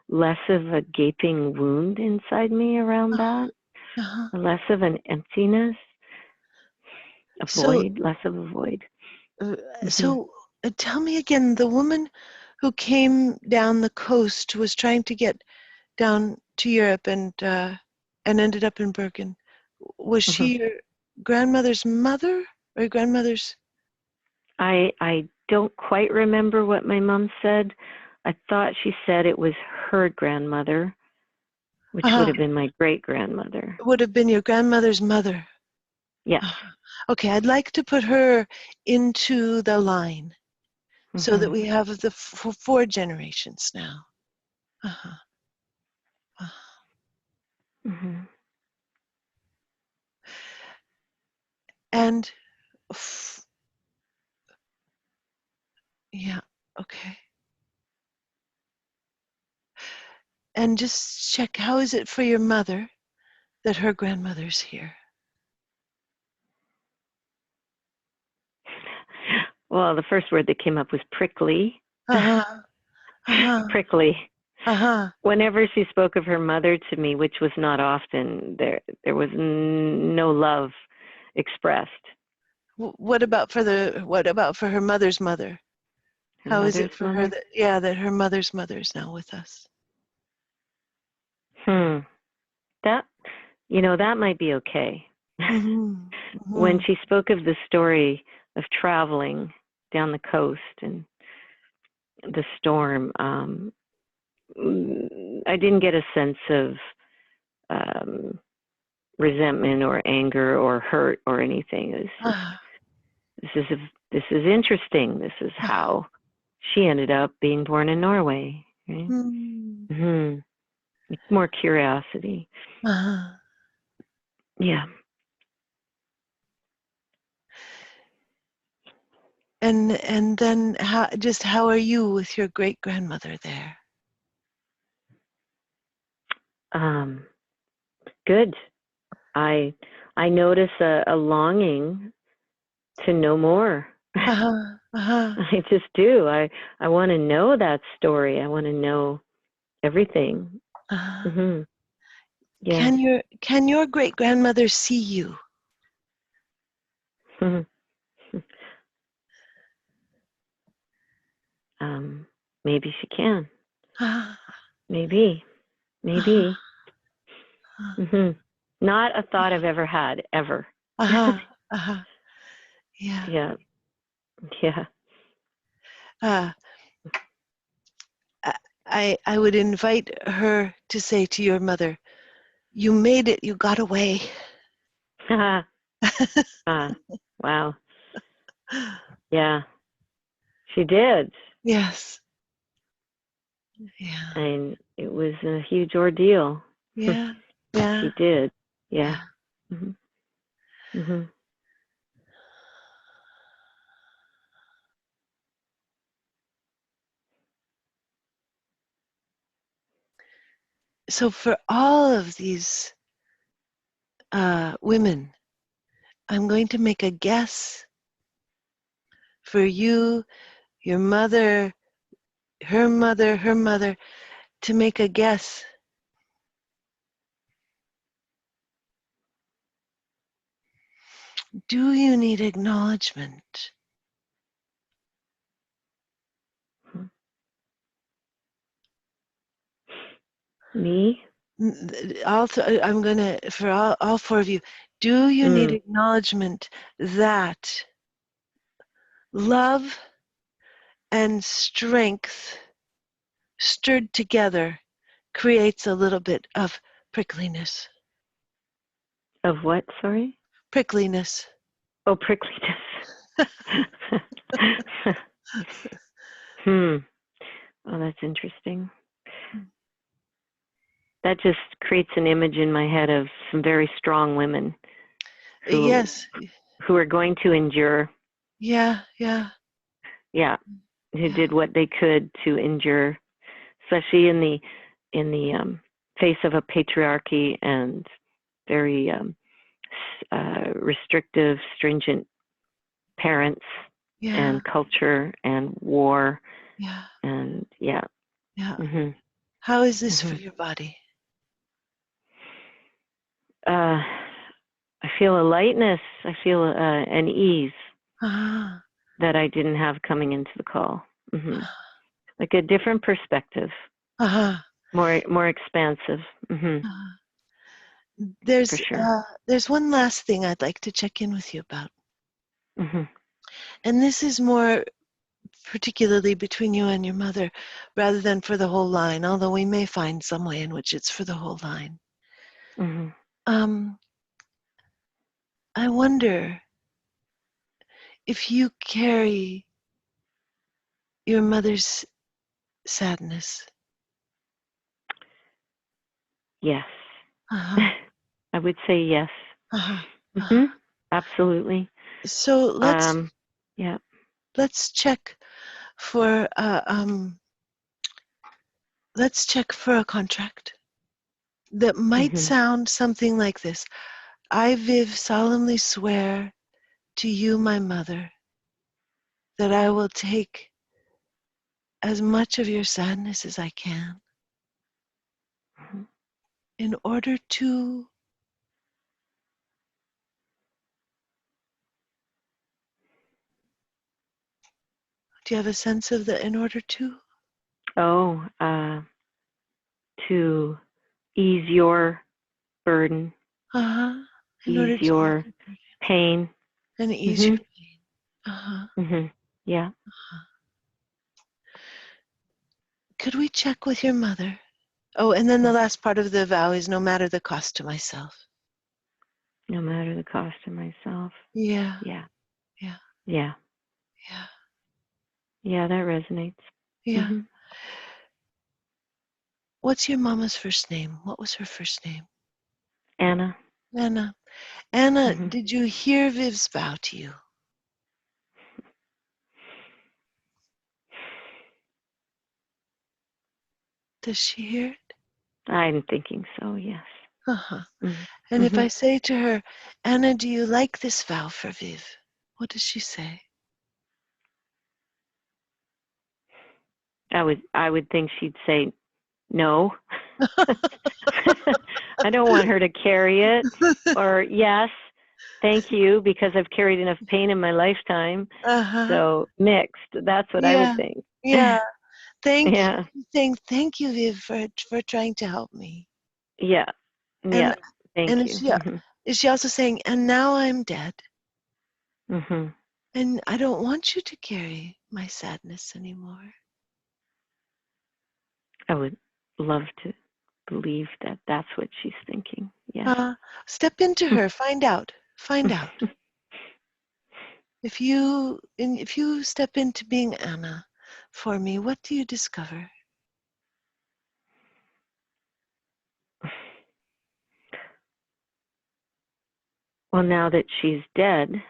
less of a gaping wound inside me around that, less of an emptiness, a void, less of a void. So tell me again, the woman who came down the coast was trying to get down to Europe and ended up in Bergen. Was she your grandmother's mother or your grandmother's? I don't quite remember what my mom said. I thought she said it was her grandmother, which would have been my great-grandmother. It would have been your grandmother's mother. Yes. Okay, I'd like to put her into the line so that we have the four generations now. And yeah, okay. And just check, how is it for your mother that her grandmother's here? Well, the first word that came up was prickly. Prickly. Whenever she spoke of her mother to me, which was not often, there was no love expressed. What about for her mother's mother? How is it for her that her mother's mother is now with us? That that might be okay. When she spoke of the story of traveling down the coast and the storm, I didn't get a sense of resentment or anger or hurt or anything. It was just, this is interesting. This is how she ended up being born in Norway. Right? It's more curiosity. Yeah. And then how are you with your great grandmother there? Good. I notice a longing to know more. I just do. I want to know that story. I want to know everything. Yeah. Can your great grandmother see you? Maybe she can. Ah, Maybe. ah, Not a thought I've ever had, ever. Yeah. Yeah. Yeah. I would invite her to say to your mother, "You made it. You got away." Wow. Yeah. She did. Yes. Yeah. And it was a huge ordeal. Yeah. Yeah. She did. Yeah. So for all of these women, I'm going to make a guess for you, your mother, her mother, to make a guess. Do you need acknowledgement? Me? I'm going to, for all four of you, do you need acknowledgement that love and strength stirred together creates a little bit of prickliness? Of what, sorry? Prickliness. Oh, prickliness. Oh, that's interesting. That just creates an image in my head of some very strong women who, Yes. who are going to endure. Yeah, yeah. Yeah, who did what they could to endure, especially in the face of a patriarchy and very restrictive, stringent parents and culture and war. Yeah. And yeah. Yeah. How is this for your body? I feel a lightness. I feel an ease that I didn't have coming into the call. Like a different perspective. More expansive. There's for sure. There's one last thing I'd like to check in with you about. And this is more particularly between you and your mother rather than for the whole line, although we may find some way in which it's for the whole line. I wonder if you carry your mother's sadness. Yes. I would say yes. Absolutely. So let's check for a contract that might sound something like this. I, Viv, solemnly swear to you, my mother, that I will take as much of your sadness as I can in order to do you have a sense of the in order to? Oh, to ease your burden, ease your pain. And ease your pain. Yeah. Could we check with your mother? Oh, and then the last part of the vow is no matter the cost to myself. No matter the cost to myself. Yeah. Yeah. Yeah. Yeah. Yeah. Yeah, that resonates. Yeah. What's your mama's first name? What was her first name? Anna. Anna. Anna, did you hear Viv's vow to you? Does she hear it? I'm thinking so, yes. And if I say to her, Anna, do you like this vow for Viv? What does she say? I would think she'd say no. I don't want her to carry it. Or yes, thank you, because I've carried enough pain in my lifetime. So mixed. That's what I would think. Yeah. Thank Yeah. you. Saying thank you, Viv, for trying to help me. Yeah. Yeah. Thank you. Is she also saying, and now I'm dead, Mm-hmm. and I don't want you to carry my sadness anymore? I would love to believe that that's what she's thinking. Yeah. Step into her. Find out. Find out. If you step into being Anna for me, what do you discover? Well, now that she's dead,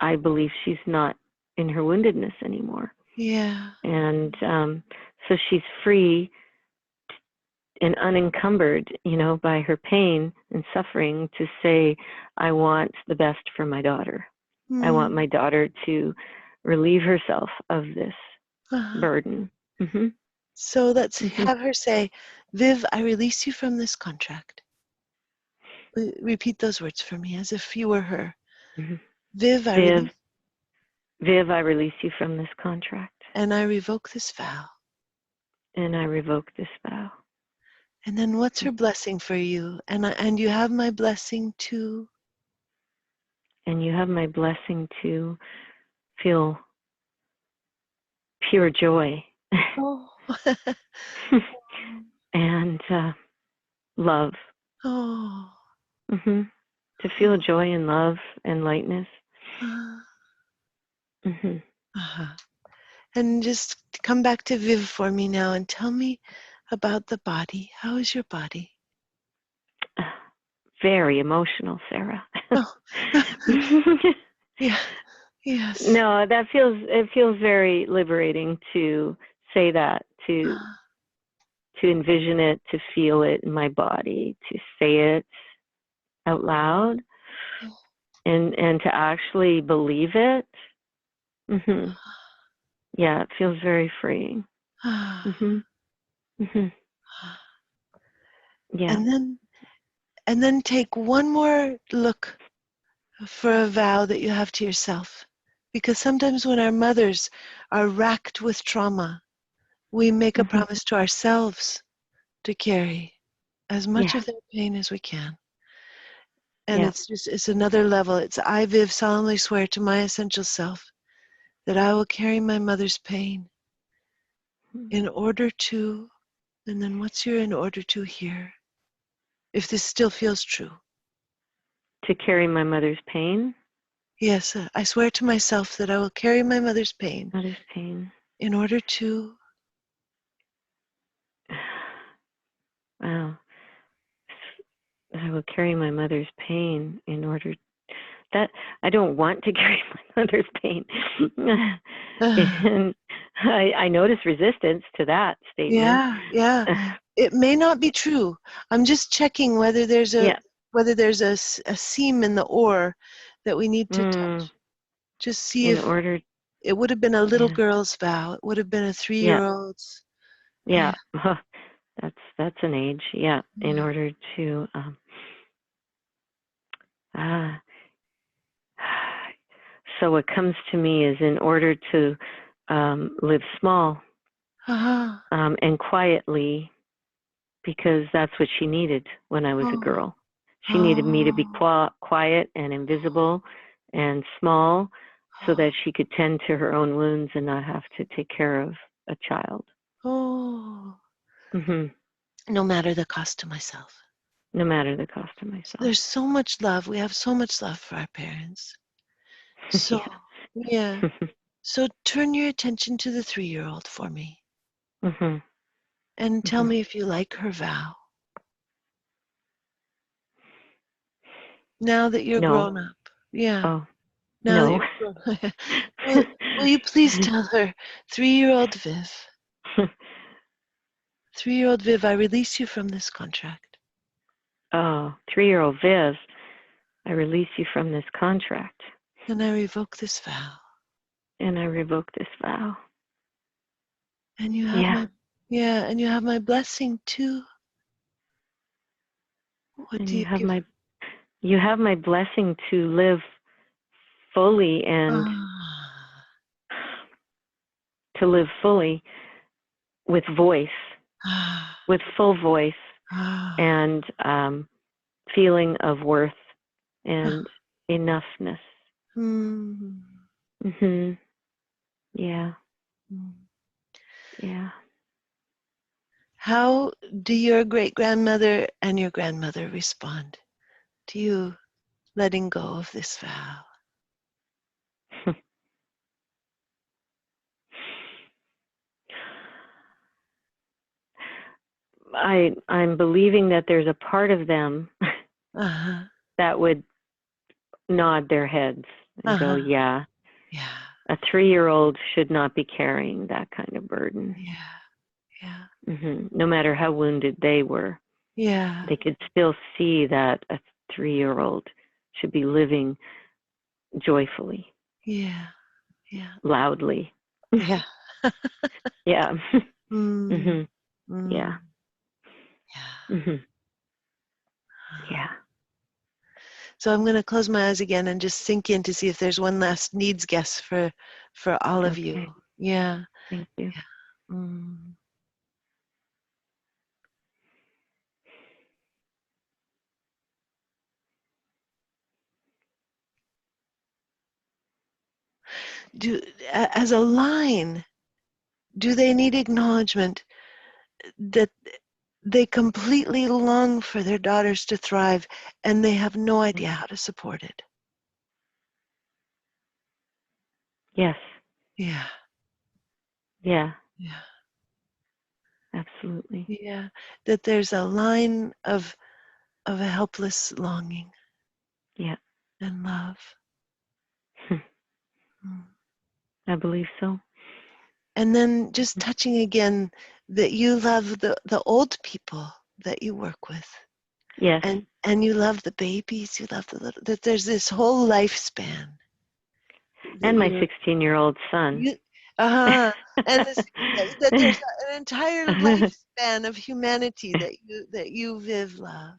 I believe she's not in her woundedness anymore. Yeah. And so she's free and unencumbered, by her pain and suffering, to say, I want the best for my daughter. I want my daughter to relieve herself of this burden. Mm-hmm. So let's have her say, Viv, I release you from this contract. Repeat those words for me as if you were her. Mm-hmm. Viv, Viv, I release you from this contract. And I revoke this vow. And I revoke this vow. And then what's her blessing for you? And you have my blessing to? And you have my blessing to feel pure joy. Oh. And love. Oh. Mm-hmm. To feel joy and love and lightness. Mm-hmm. And just come back to Viv for me now and tell me about the body. How is your body? Very emotional, Sarah. Oh. Yeah. Yes. No, it feels very liberating to say that, to envision it, to feel it in my body, to say it out loud, and to actually believe it. Mm-hmm. Yeah, it feels very freeing. Mm-hmm. Mm-hmm. Yeah. And then take one more look for a vow that you have to yourself. Because sometimes when our mothers are racked with trauma, we make a promise to ourselves to carry as much of their pain as we can. And it's another level. It's I, Viv, solemnly swear to my essential self that I will carry my mother's pain in order to, and then what's your in order to here? If this still feels true. To carry my mother's pain? Yes, I swear to myself that I will carry my mother's pain. Mother's pain. In order to. Wow. I will carry my mother's pain in order that I don't want to carry my mother's pain. And I notice resistance to that statement. Yeah. It may not be true. I'm just checking whether there's a seam in the ore that we need to touch. Just see if it would have been a little girl's vow. It would have been a 3-year-old's. Yeah. That's an age. Yeah. In order to so what comes to me is in order to live small and quietly, because that's what she needed when I was a girl. She needed me to be quiet and invisible and small so that she could tend to her own wounds and not have to take care of a child. No matter the cost to myself. No matter the cost to myself. There's so much love. We have so much love for our parents. So, yeah. So turn your attention to the 3-year-old for me. And tell me if you like her vow. Now that you're grown up. Yeah. Oh. Now No. that you're grown up. Will you please tell her, 3-year-old Viv. 3-year-old Viv, I release you from this contract. Oh, 3-year-old Viv, I release you from this contract. And I revoke this vow. And I revoke this vow. And you have Yeah, and you have my blessing too. What And do you give? you have my blessing to live fully and to live fully with voice, with full voice and feeling of worth and enoughness. Mm-hmm. Yeah. Yeah. How do your great-grandmother and your grandmother respond to you letting go of this vow? I'm believing that there's a part of them that would nod their heads and go, yeah, a 3-year-old should not be carrying that kind of burden. Yeah. No matter how wounded they were, they could still see that a 3-year-old should be living joyfully. Yeah. Loudly. Yeah. Yeah. Yeah. Yeah. Yeah. So I'm going to close my eyes again and just sink in to see if there's one last needs guess for all of you. Yeah. Thank you. Yeah. As a line, do they need acknowledgement that they completely long for their daughters to thrive and they have no idea how to support it? Yes. Yeah. Yeah. Yeah. Absolutely. Yeah. That there's a line of a helpless longing. Yeah. And love. I believe so. And then just touching again that you love the old people that you work with. Yes. And you love the babies, you love the little, that there's this whole lifespan. And my 16-year-old son. And that there's an entire lifespan of humanity that you, Viv, love.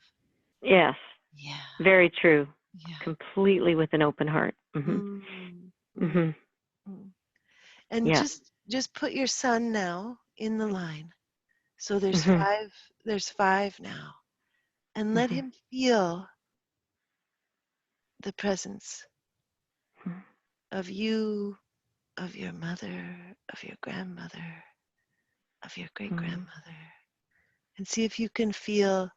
Yes. Yeah. Very true. Yeah. Completely with an open heart. And just put your son now in the line. So there's five now. And let him feel the presence of you, of your mother, of your grandmother, of your great-grandmother. And see if you can feel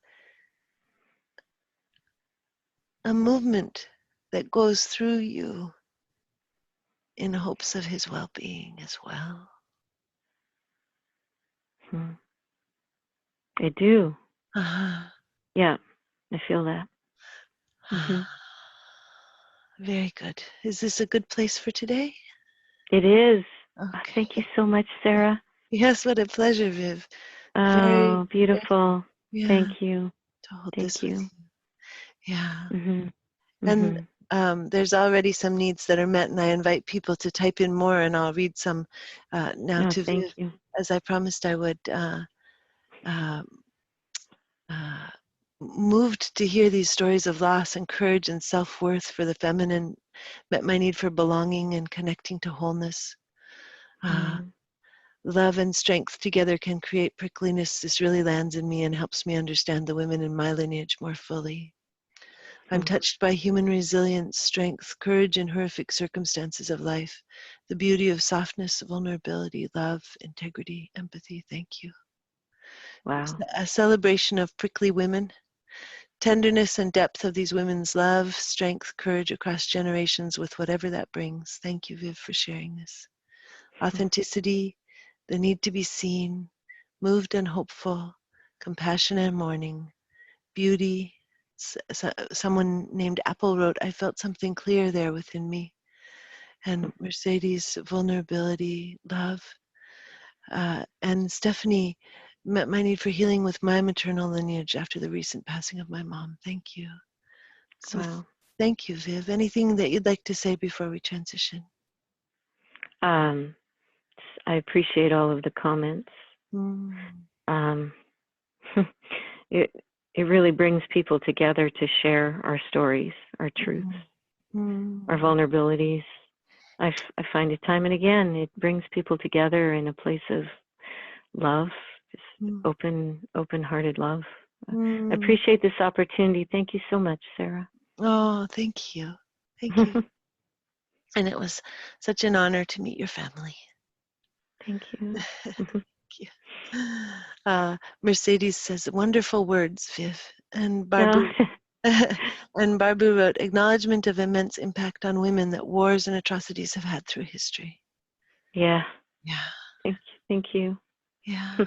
a movement that goes through you in hopes of his well-being as well. I do. Yeah, I feel that. Very good. Is this a good place for today? It is. Okay. Thank you so much, Sarah. Yes, what a pleasure, Viv. Oh, beautiful. Yeah, thank you. to hold Thank this you. with you. Yeah. And there's already some needs that are met, and I invite people to type in more, and I'll read some now to thank Viv, you. as I promised I would. Moved to hear these stories of loss and courage and self-worth for the feminine, met my need for belonging and connecting to wholeness. Love and strength together can create prickliness. This really lands in me and helps me understand the women in my lineage more fully. I'm touched by human resilience, strength, courage in horrific circumstances of life, the beauty of softness, vulnerability, love, integrity, empathy. Thank you. Wow. A celebration of prickly women, tenderness and depth of these women's love, strength, courage across generations with whatever that brings. Thank you, Viv, for sharing this. Authenticity, the need to be seen, moved and hopeful, compassion and mourning, beauty. Someone named Apple wrote, I felt something clear there within me. And Mercedes, vulnerability, love. And Stephanie, met my need for healing with my maternal lineage after the recent passing of my mom. Thank you. So thank you, Viv. Anything that you'd like to say before we transition? I appreciate all of the comments. It really brings people together to share our stories, our truths, our vulnerabilities. I find it time and again, it brings people together in a place of love, just open-hearted love. I appreciate this opportunity. Thank you so much, Sarah. Oh, thank you. Thank you. And it was such an honor to meet your family. Thank you. Thank you. Mercedes says, wonderful words, Viv. And Barbu, and Barbu wrote, acknowledgement of immense impact on women that wars and atrocities have had through history. Yeah. Yeah. Thank you. Yeah.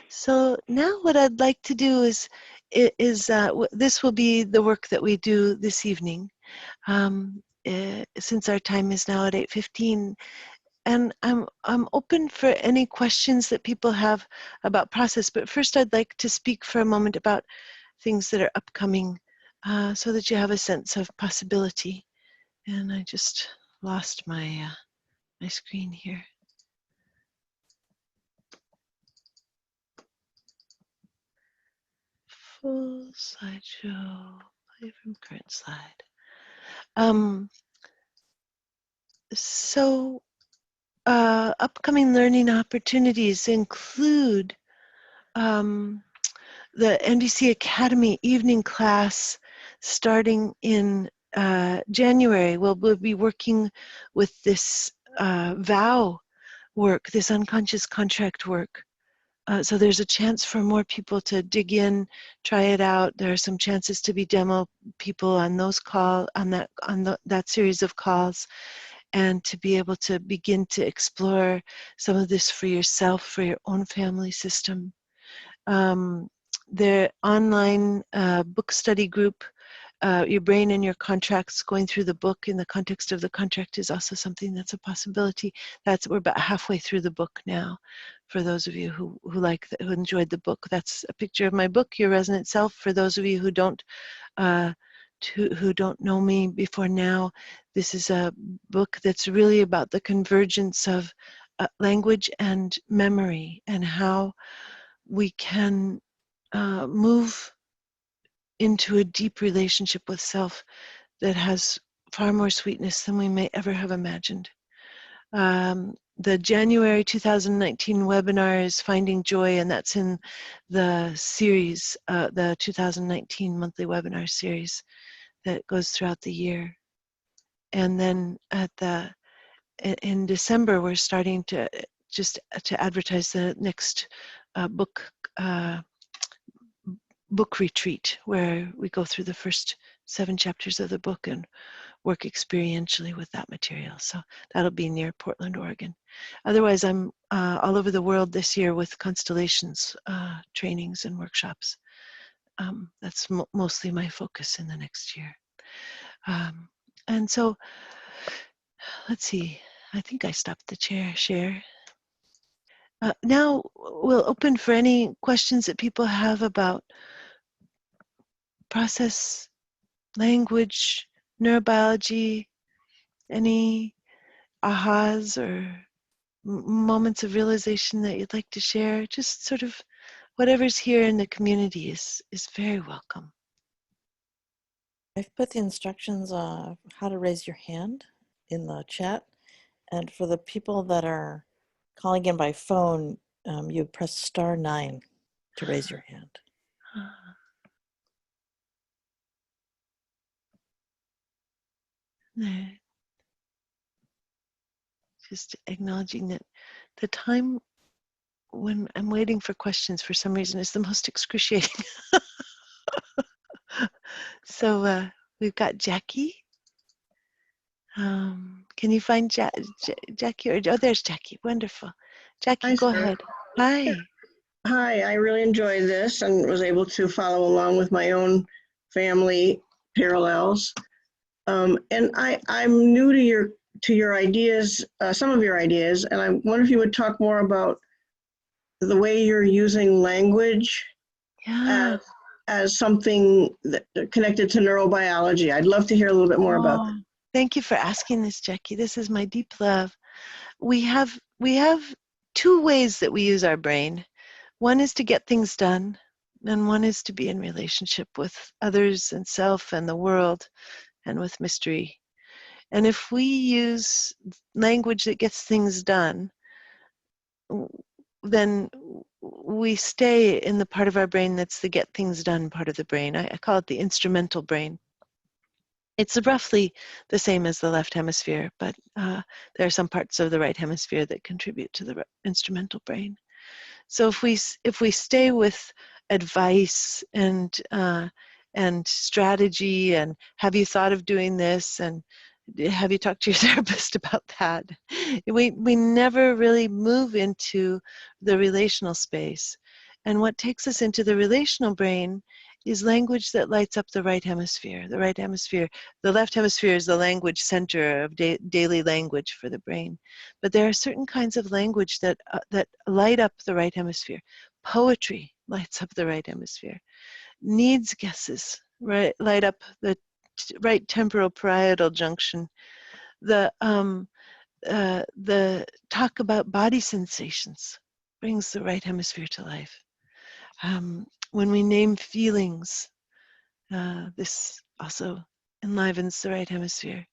So now what I'd like to do is this will be the work that we do this evening, since our time is now at 8:15, and I'm open for any questions that people have about process. But first, I'd like to speak for a moment about things that are upcoming, so that you have a sense of possibility. And I just lost my my screen here. Full slideshow, play from current slide. So upcoming learning opportunities include the NBC Academy evening class starting in January. We'll be working with this vow work, this unconscious contract work. So there's a chance for more people to dig in, try it out. There are some chances to be demo people on those that series of calls, and to be able to begin to explore some of this for yourself, for your own family system. The online book study group, Your Brain and Your Contracts, going through the book in the context of the contract, is also something that's a possibility. We're about halfway through the book now. For those of you who enjoyed the book, that's a picture of my book, Your Resonant Self. For those of you who don't know me before now, this is a book that's really about the convergence of language and memory, and how we can move into a deep relationship with self that has far more sweetness than we may ever have imagined. The January 2019 webinar is Finding Joy, and that's in the series, the 2019 monthly webinar series that goes throughout the year. And then in December, we're starting to advertise the next book retreat, where we go through the first 7 chapters of the book and work experientially with that material. So that'll be near Portland, Oregon. Otherwise, I'm all over the world this year with constellations, trainings and workshops. That's mostly my focus in the next year. And so, let's see, I think I stopped the share. Now we'll open for any questions that people have about process, language, neurobiology, any ahas or moments of realization that you'd like to share. Just sort of whatever's here in the community is very welcome. I've put the instructions of how to raise your hand in the chat. And for the people that are calling in by phone, you press *9 to raise your hand. Just acknowledging that the time when I'm waiting for questions for some reason is the most excruciating. So we've got Jackie. Can you find Jackie? Oh, there's Jackie. Wonderful. Jackie, Hi, go Sarah. ahead. Hi. Hi, I really enjoyed this and was able to follow along with my own family parallels. And I'm new to your ideas, some of your ideas, and I wonder if you would talk more about the way you're using language as something that connected to neurobiology. I'd love to hear a little bit more about that. Thank you for asking this, Jackie. This is my deep love. We have two ways that we use our brain. One is to get things done, and one is to be in relationship with others and self and the world and with mystery. And if we use language that gets things done, then we stay in the part of our brain that's the get things done part of the brain. I call it the instrumental brain. It's roughly the same as the left hemisphere, but there are some parts of the right hemisphere that contribute to the instrumental brain. So if we stay with advice and strategy, and have you thought of doing this, and have you talked to your therapist about that, we never really move into the relational space. And what takes us into the relational brain is language that lights up the right hemisphere. The right hemisphere, the left hemisphere is the language center of daily language for the brain. But there are certain kinds of language that light up the right hemisphere. Poetry lights up the right hemisphere. Needs guesses light up the right temporal parietal junction. The talk about body sensations brings the right hemisphere to life. When we name feelings, this also enlivens the right hemisphere.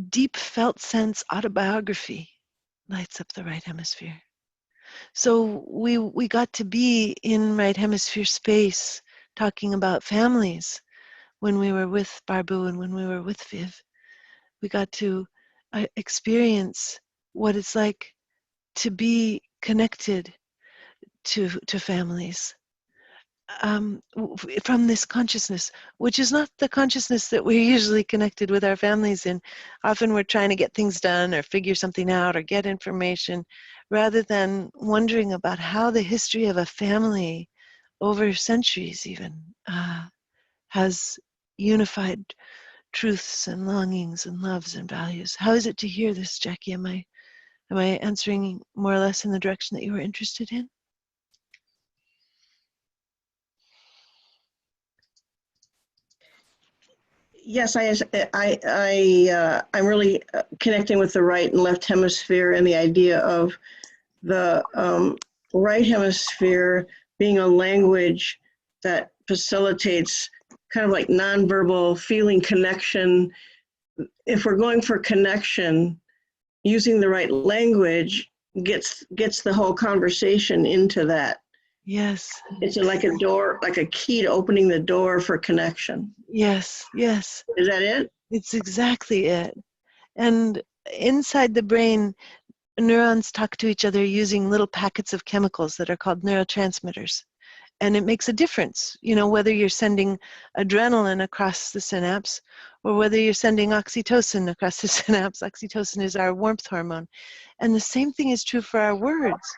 Deep felt sense autobiography lights up the right hemisphere. So we got to be in right hemisphere space talking about families when we were with Barbu and when we were with Viv. We got to experience what it's like to be connected to families from this consciousness, which is not the consciousness that we're usually connected with our families in. Often we're trying to get things done or figure something out or get information, rather than wondering about how the history of a family over centuries even has unified truths and longings and loves and values. How is it to hear this, Jackie? Am I answering more or less in the direction that you were interested in? Yes, I'm really connecting with the right and left hemisphere, and the idea of the right hemisphere being a language that facilitates kind of like nonverbal feeling connection. If we're going for connection, using the right language gets the whole conversation into that. Yes. It's like a door, like a key to opening the door for connection. Yes, yes. Is that it? It's exactly it. And inside the brain, neurons talk to each other using little packets of chemicals that are called neurotransmitters. And it makes a difference, you know, whether you're sending adrenaline across the synapse or whether you're sending oxytocin across the synapse. Oxytocin is our warmth hormone. And the same thing is true for our words.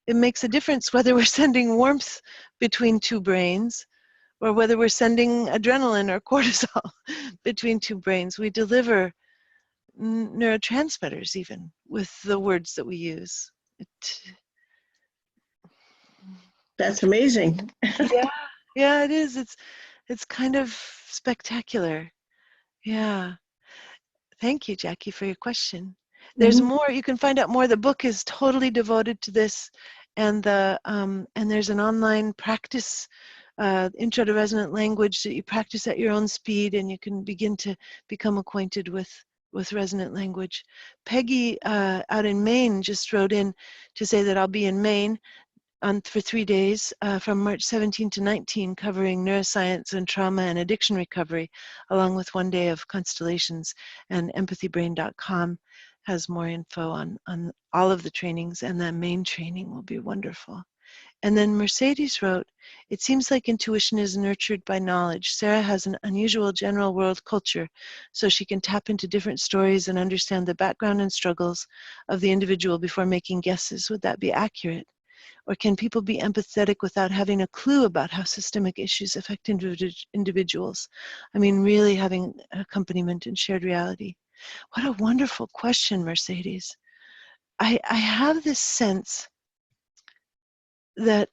It makes a difference whether we're sending warmth between two brains or whether we're sending adrenaline or cortisol between two brains. We deliver neurotransmitters even with the words that we use. That's amazing. Yeah, it is. It's kind of spectacular. Yeah. Thank you, Jackie, for your question. There's more. You can find out more. The book is totally devoted to this, and there's an online practice, intro to resonant language that you practice at your own speed, and you can begin to become acquainted with resonant language. Peggy out in Maine just wrote in to say that I'll be in Maine for 3 days from March 17 to 19, covering neuroscience and trauma and addiction recovery, along with 1 day of constellations. And empathybrain.com has more info on all of the trainings, and the main training will be wonderful. And then Mercedes wrote, it seems like intuition is nurtured by knowledge. Sarah has an unusual general world culture, so she can tap into different stories and understand the background and struggles of the individual before making guesses. Would that be accurate? Or can people be empathetic without having a clue about how systemic issues affect individuals? I mean, really having accompaniment and shared reality. What a wonderful question, Mercedes. I have this sense that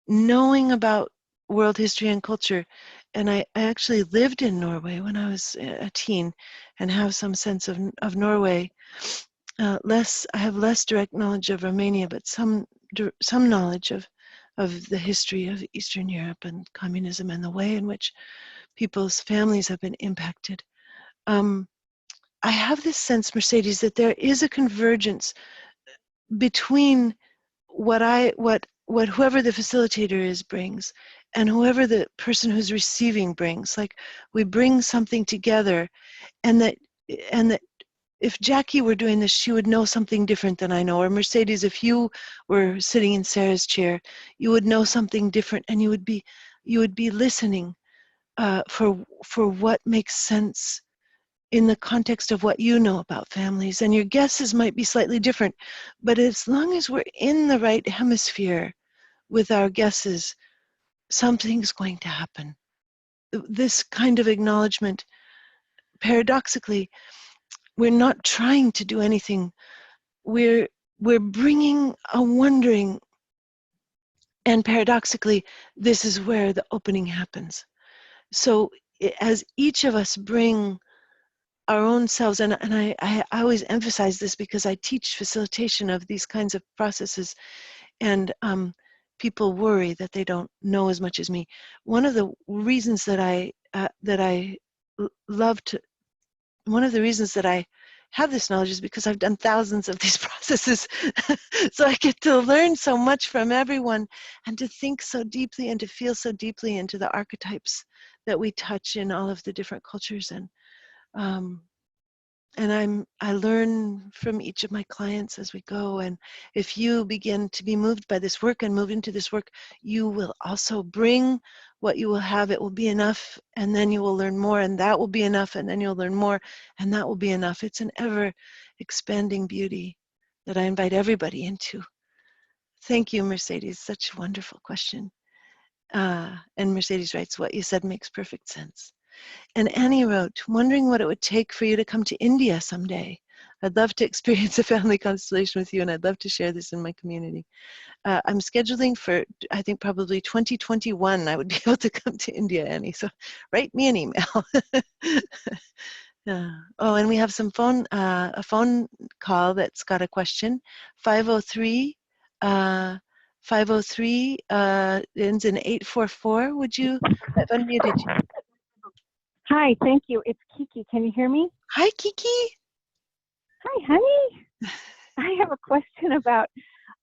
knowing about world history and culture, and I actually lived in Norway when I was a teen and have some sense of Norway. I have less direct knowledge of Romania, but some knowledge of the history of Eastern Europe and communism and the way in which people's families have been impacted. I have this sense, Mercedes, that there is a convergence between what whoever the facilitator is brings and whoever the person who's receiving brings. Like, we bring something together, and that if Jackie were doing this, she would know something different than I know. Or Mercedes, if you were sitting in Sarah's chair, you would know something different, and you would be listening for what makes sense in the context of what you know about families. And your guesses might be slightly different, but as long as we're in the right hemisphere with our guesses, something's going to happen. This kind of acknowledgement, paradoxically, we're not trying to do anything. We're bringing a wondering, and paradoxically, this is where the opening happens. So as each of us bring our own selves, and I always emphasize this because I teach facilitation of these kinds of processes, and people worry that they don't know as much as me. One of the reasons that I love to, one of the reasons that I have this knowledge is because I've done thousands of these processes. So I get to learn so much from everyone, and to think so deeply and to feel so deeply into the archetypes that we touch in all of the different cultures. And I learn from each of my clients as we go. And if you begin to be moved by this work and move into this work, you will also bring what you will have. It will be enough, and then you will learn more, and that will be enough, and then you'll learn more, and that will be enough. It's an ever expanding beauty that I invite everybody into. Thank you, Mercedes. Such a wonderful question. And Mercedes writes, what you said makes perfect sense. And Annie wrote, wondering what it would take for you to come to India someday. I'd love to experience a family constellation with you, and I'd love to share this in my community. I'm scheduling for, I think, probably 2021. I would be able to come to India, Annie. So write me an email. Oh, and we have some a phone call that's got a question. 503. 503 ends in 844. Would you? I've unmuted you. Hi, thank you. It's Kiki. Can you hear me? Hi, Kiki. Hi, honey. I have a question about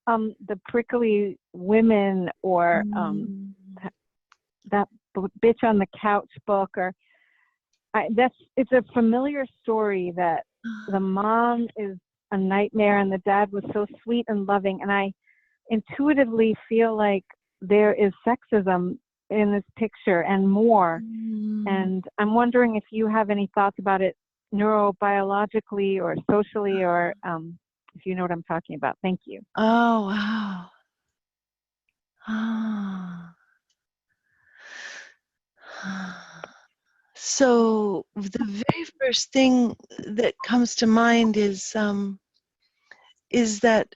the prickly women, or that bitch on the couch book, or it's a familiar story that the mom is a nightmare and the dad was so sweet and loving, and I intuitively feel like there is sexism in this picture and more. And I'm wondering if you have any thoughts about it neurobiologically or socially, or if you know what I'm talking about. Thank you. Oh, wow. So the very first thing that comes to mind is that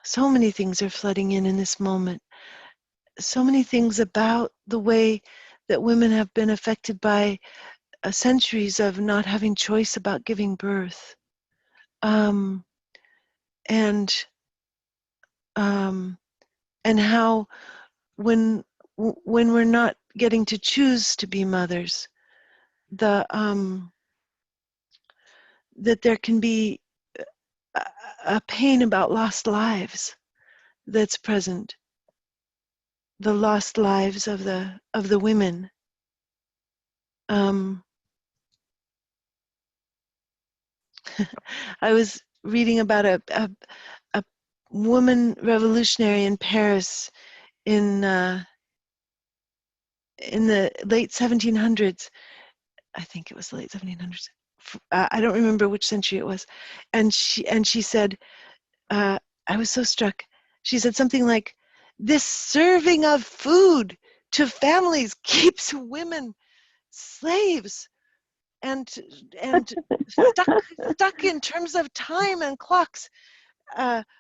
so many things are flooding in this moment. So many things about the way that women have been affected by centuries of not having choice about giving birth. And how when we're not getting to choose to be mothers, that there can be a pain about lost lives that's present, the lost lives of the women. I was reading about a woman revolutionary in Paris in the late 1700s. I think it was the late 1700s. I don't remember which century it was. And she said, I was so struck. She said something like, this serving of food to families keeps women slaves and stuck in terms of time and clocks.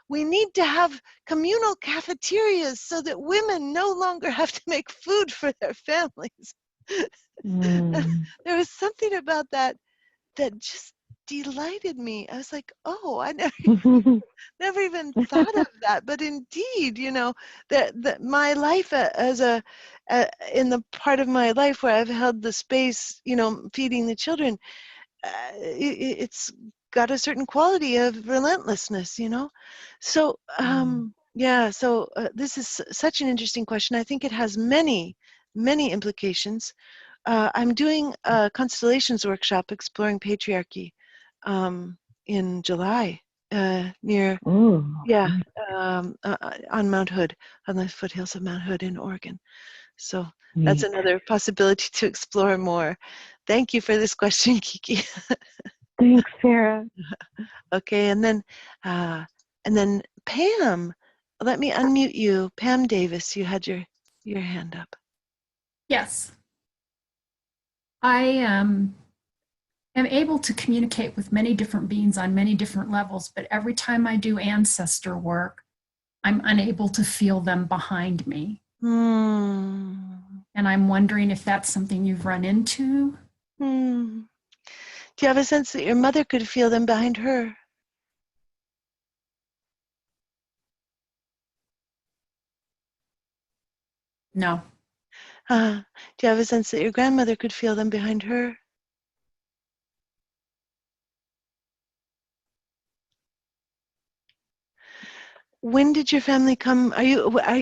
We need to have communal cafeterias so that women no longer have to make food for their families. There was something about that that just delighted me. I was like, oh, I never even thought of that. But indeed, that my life as in the part of my life where I've held the space, feeding the children, it's got a certain quality of relentlessness, So, yeah, so this is such an interesting question. I think it has many, many implications. I'm doing a constellations workshop exploring patriarchy in July near, on Mount Hood, on the foothills of Mount Hood in Oregon. So that's another possibility to explore more. Thank you for this question, Kiki. Thanks, Sarah. Okay, and then Pam, let me unmute you. Pam Davis, you had your hand up. Yes. I am able to communicate with many different beings on many different levels, but every time I do ancestor work, I'm unable to feel them behind me. And I'm wondering if that's something you've run into. Do you have a sense that your mother could feel them behind her? No. Do you have a sense that your grandmother could feel them behind her? When did your family come?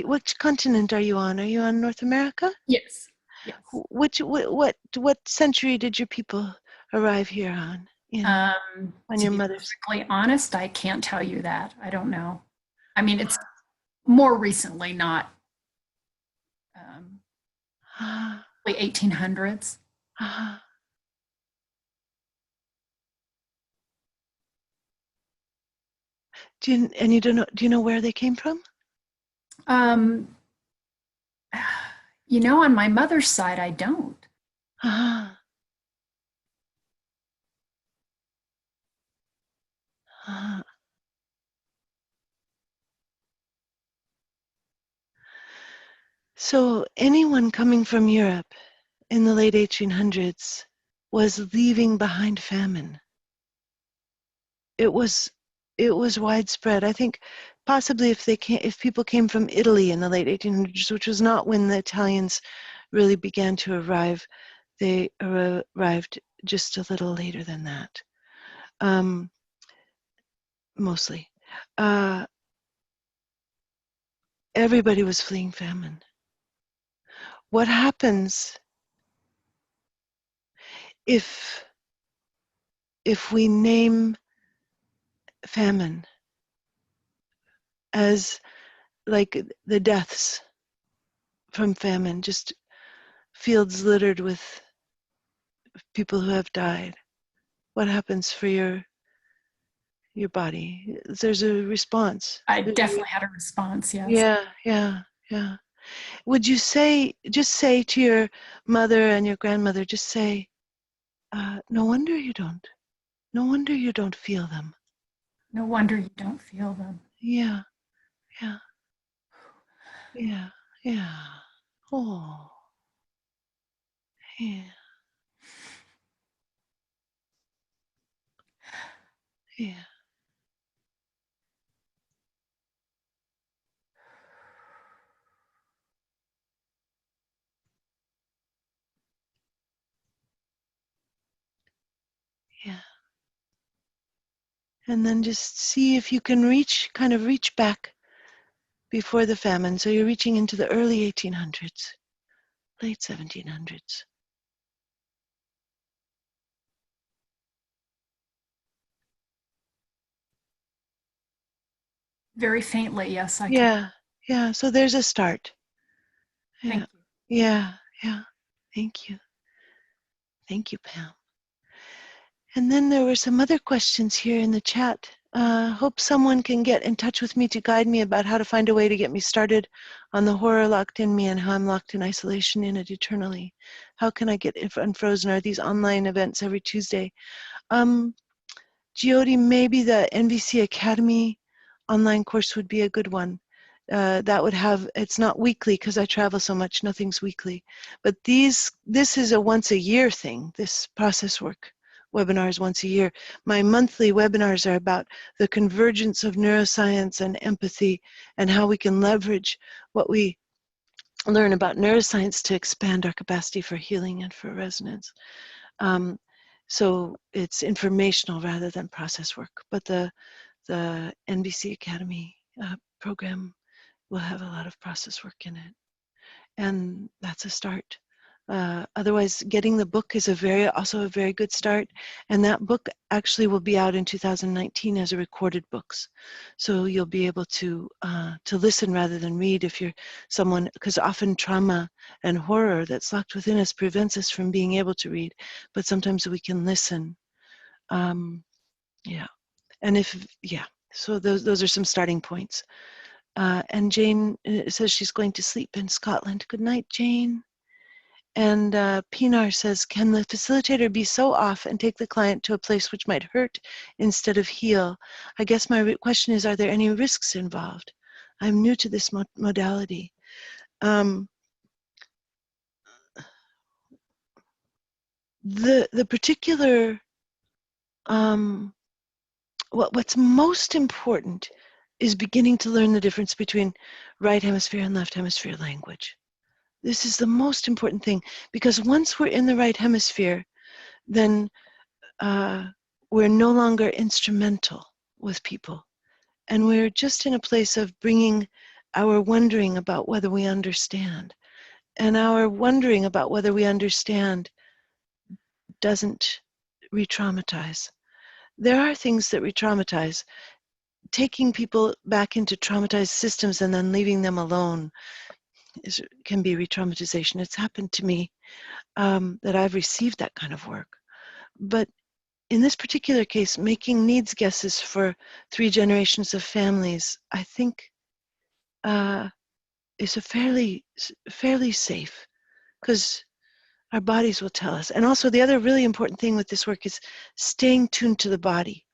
Which continent are you on? Are you on North America? Yes. Yes. What century did your people arrive here on? On your mother's? To be perfectly honest, I can't tell you that. I don't know. I mean, it's more recently, not the 1800s. Do you know where they came from? On my mother's side, I don't. So anyone coming from Europe in the late 1800s was leaving behind famine. It was widespread. I think possibly if people came from Italy in the late 1800s, which was not when the Italians really began to arrive, they arrived just a little later than that, mostly. Everybody was fleeing famine. What happens if we name famine as like the deaths from famine, just fields littered with people who have died? What happens for your body? There's a response. I definitely had a response, yes. Yeah. Would you just say to your mother and your grandmother, just say, no wonder you don't feel them. No wonder you don't feel them. Yeah. Oh. Yeah. Yeah. And then just see if you can reach back before the famine. So you're reaching into the early 1800s, late 1700s. Very faintly, yes, I can. Yeah. So there's a start. Thank you. Yeah. Thank you. Thank you, Pam. And then there were some other questions here in the chat. Hope someone can get in touch with me to guide me about how to find a way to get me started on the horror locked in me and how I'm locked in isolation in it eternally. How can I get unfrozen? Are these online events every Tuesday? Jyoti, maybe the NVC Academy online course would be a good one. that would have, it's not weekly because I travel so much, nothing's weekly. But this is a once a year thing, this process work webinars once a year. My monthly webinars are about the convergence of neuroscience and empathy and how we can leverage what we learn about neuroscience to expand our capacity for healing and for resonance. So it's informational rather than process work. But the NBC Academy program will have a lot of process work in it. And that's a start. Otherwise, getting the book is also a very good start. And that book actually will be out in 2019 as a recorded books. So you'll be able to listen rather than read if you're someone, because often trauma and horror that's locked within us prevents us from being able to read. But sometimes we can listen. Yeah. And so those are some starting points. And Jane says she's going to sleep in Scotland. Good night, Jane. And Pinar says, can the facilitator be so off and take the client to a place which might hurt instead of heal? I guess my question is, are there any risks involved? I'm new to this modality. The particular, what's most important is beginning to learn the difference between right hemisphere and left hemisphere language. This is the most important thing, because once we're in the right hemisphere, then we're no longer instrumental with people. And we're just in a place of bringing our wondering about whether we understand. And our wondering about whether we understand doesn't re-traumatize. There are things that re-traumatize. Taking people back into traumatized systems and then leaving them alone can be re-traumatization. It's happened to me that I've received that kind of work. But in this particular case, making needs guesses for 3 generations of families, I think is a fairly safe, because our bodies will tell us. And also the other really important thing with this work is staying tuned to the body.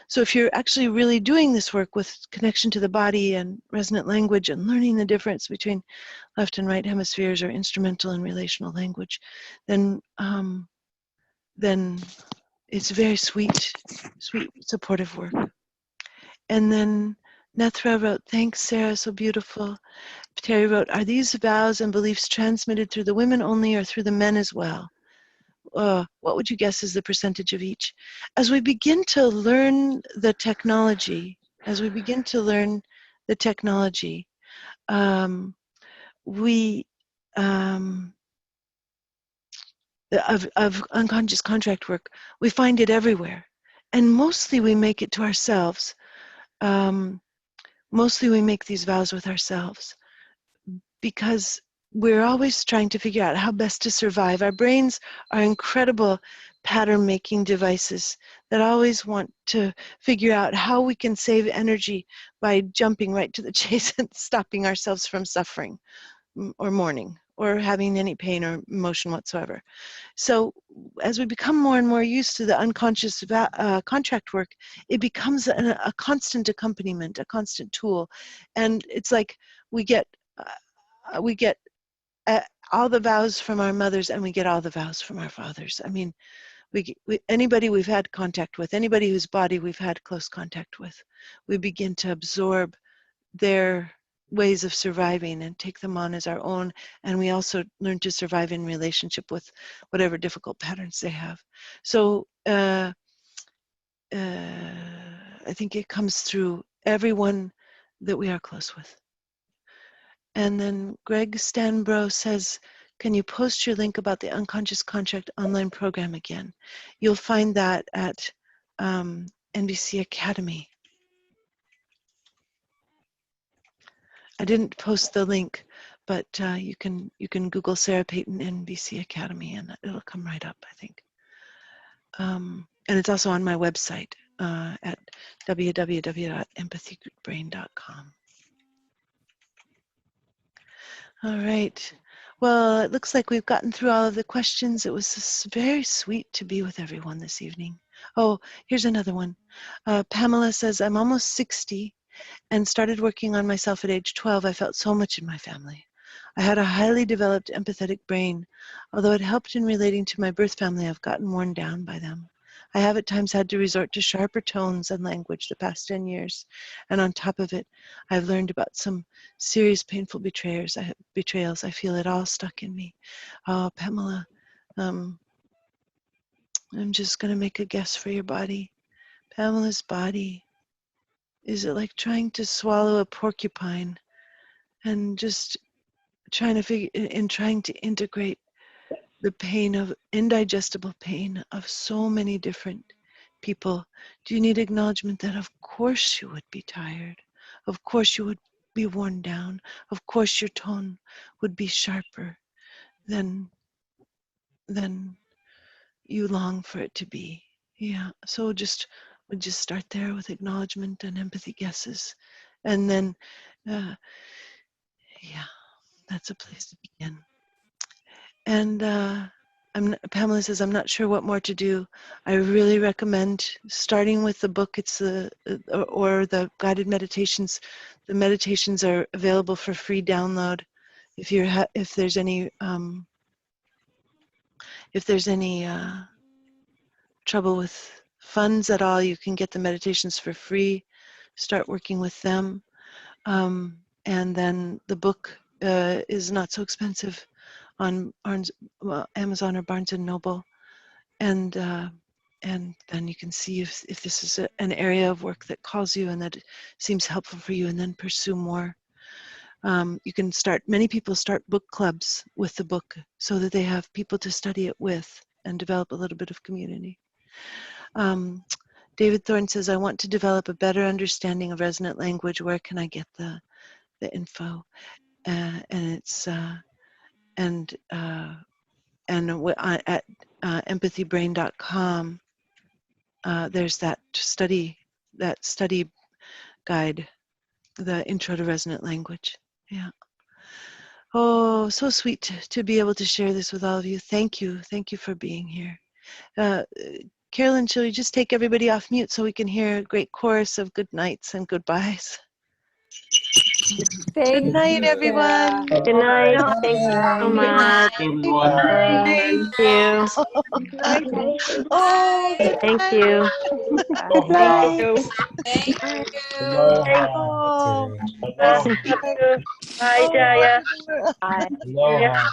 So if you're actually really doing this work with connection to the body and resonant language and learning the difference between left and right hemispheres or instrumental and relational language, then it's very sweet, supportive work. And then Nethra wrote, thanks, Sarah, so beautiful. Terry wrote, are these vows and beliefs transmitted through the women only or through the men as well? What would you guess is the percentage of each? As we begin to learn the technology, of unconscious contract work, we find it everywhere. And mostly we make it to ourselves. Mostly we make these vows with ourselves, because we're always trying to figure out how best to survive. Our brains are incredible pattern-making devices that always want to figure out how we can save energy by jumping right to the chase and stopping ourselves from suffering or mourning or having any pain or emotion whatsoever. So as we become more and more used to the unconscious contract work, it becomes a constant accompaniment, a constant tool. And it's like we get all the vows from our mothers and we get all the vows from our fathers. I mean, anybody we've had contact with, anybody whose body we've had close contact with, we begin to absorb their ways of surviving and take them on as our own. And we also learn to survive in relationship with whatever difficult patterns they have. So I think it comes through everyone that we are close with. And then Greg Stanbro says, can you post your link about the Unconscious Contract online program again? You'll find that at NBC Academy. I didn't post the link, but you can Google Sarah Payton NBC Academy and it'll come right up, I think. And it's also on my website at www.empathygroupbrain.com. All right. Well, it looks like we've gotten through all of the questions. It was very sweet to be with everyone this evening. Oh, here's another one. Pamela says, I'm almost 60 and started working on myself at age 12, I felt so much in my family. I had a highly developed empathetic brain. Although it helped in relating to my birth family, I've gotten worn down by them. I have at times had to resort to sharper tones and language the past 10 years. And on top of it, I've learned about some serious painful betrayals. I feel it all stuck in me. Oh, Pamela, I'm just going to make a guess for your body. Pamela's body, is it like trying to swallow a porcupine and just trying to integrate the pain of indigestible pain of so many different people? Do you need acknowledgement that of course you would be tired, of course you would be worn down, of course your tone would be sharper than you long for it to be? Yeah, so we'll just start there with acknowledgement and empathy guesses, and then yeah, that's a place to begin. And Pamela says, I'm not sure what more to do. I really recommend starting with the book. It's or the guided meditations. The meditations are available for free download. If there's any trouble with funds at all, you can get the meditations for free. Start working with them, and then the book is not so expensive on Amazon or Barnes and Noble, and then you can see if this is an area of work that calls you and that seems helpful for you, and then pursue more. You can many people start book clubs with the book so that they have people to study it with and develop a little bit of community. David Thorne says, I want to develop a better understanding of resonant language. Where can I get the info? And it's at empathybrain.com. There's that study guide, the Intro to Resonant Language. Yeah. Oh, so sweet to be able to share this with all of you. Thank you for being here. Carolyn, shall we just take everybody off mute so we can hear a great chorus of good nights and goodbyes? Good night, everyone. Good night. Thank you so much. Everyone. Thank you. Oh, good Thank night. you. Good night. Thank Oh, Bye, Jaya. Bye. Aloha.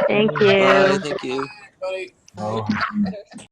Thank you. Bye. Thank you. Aloha.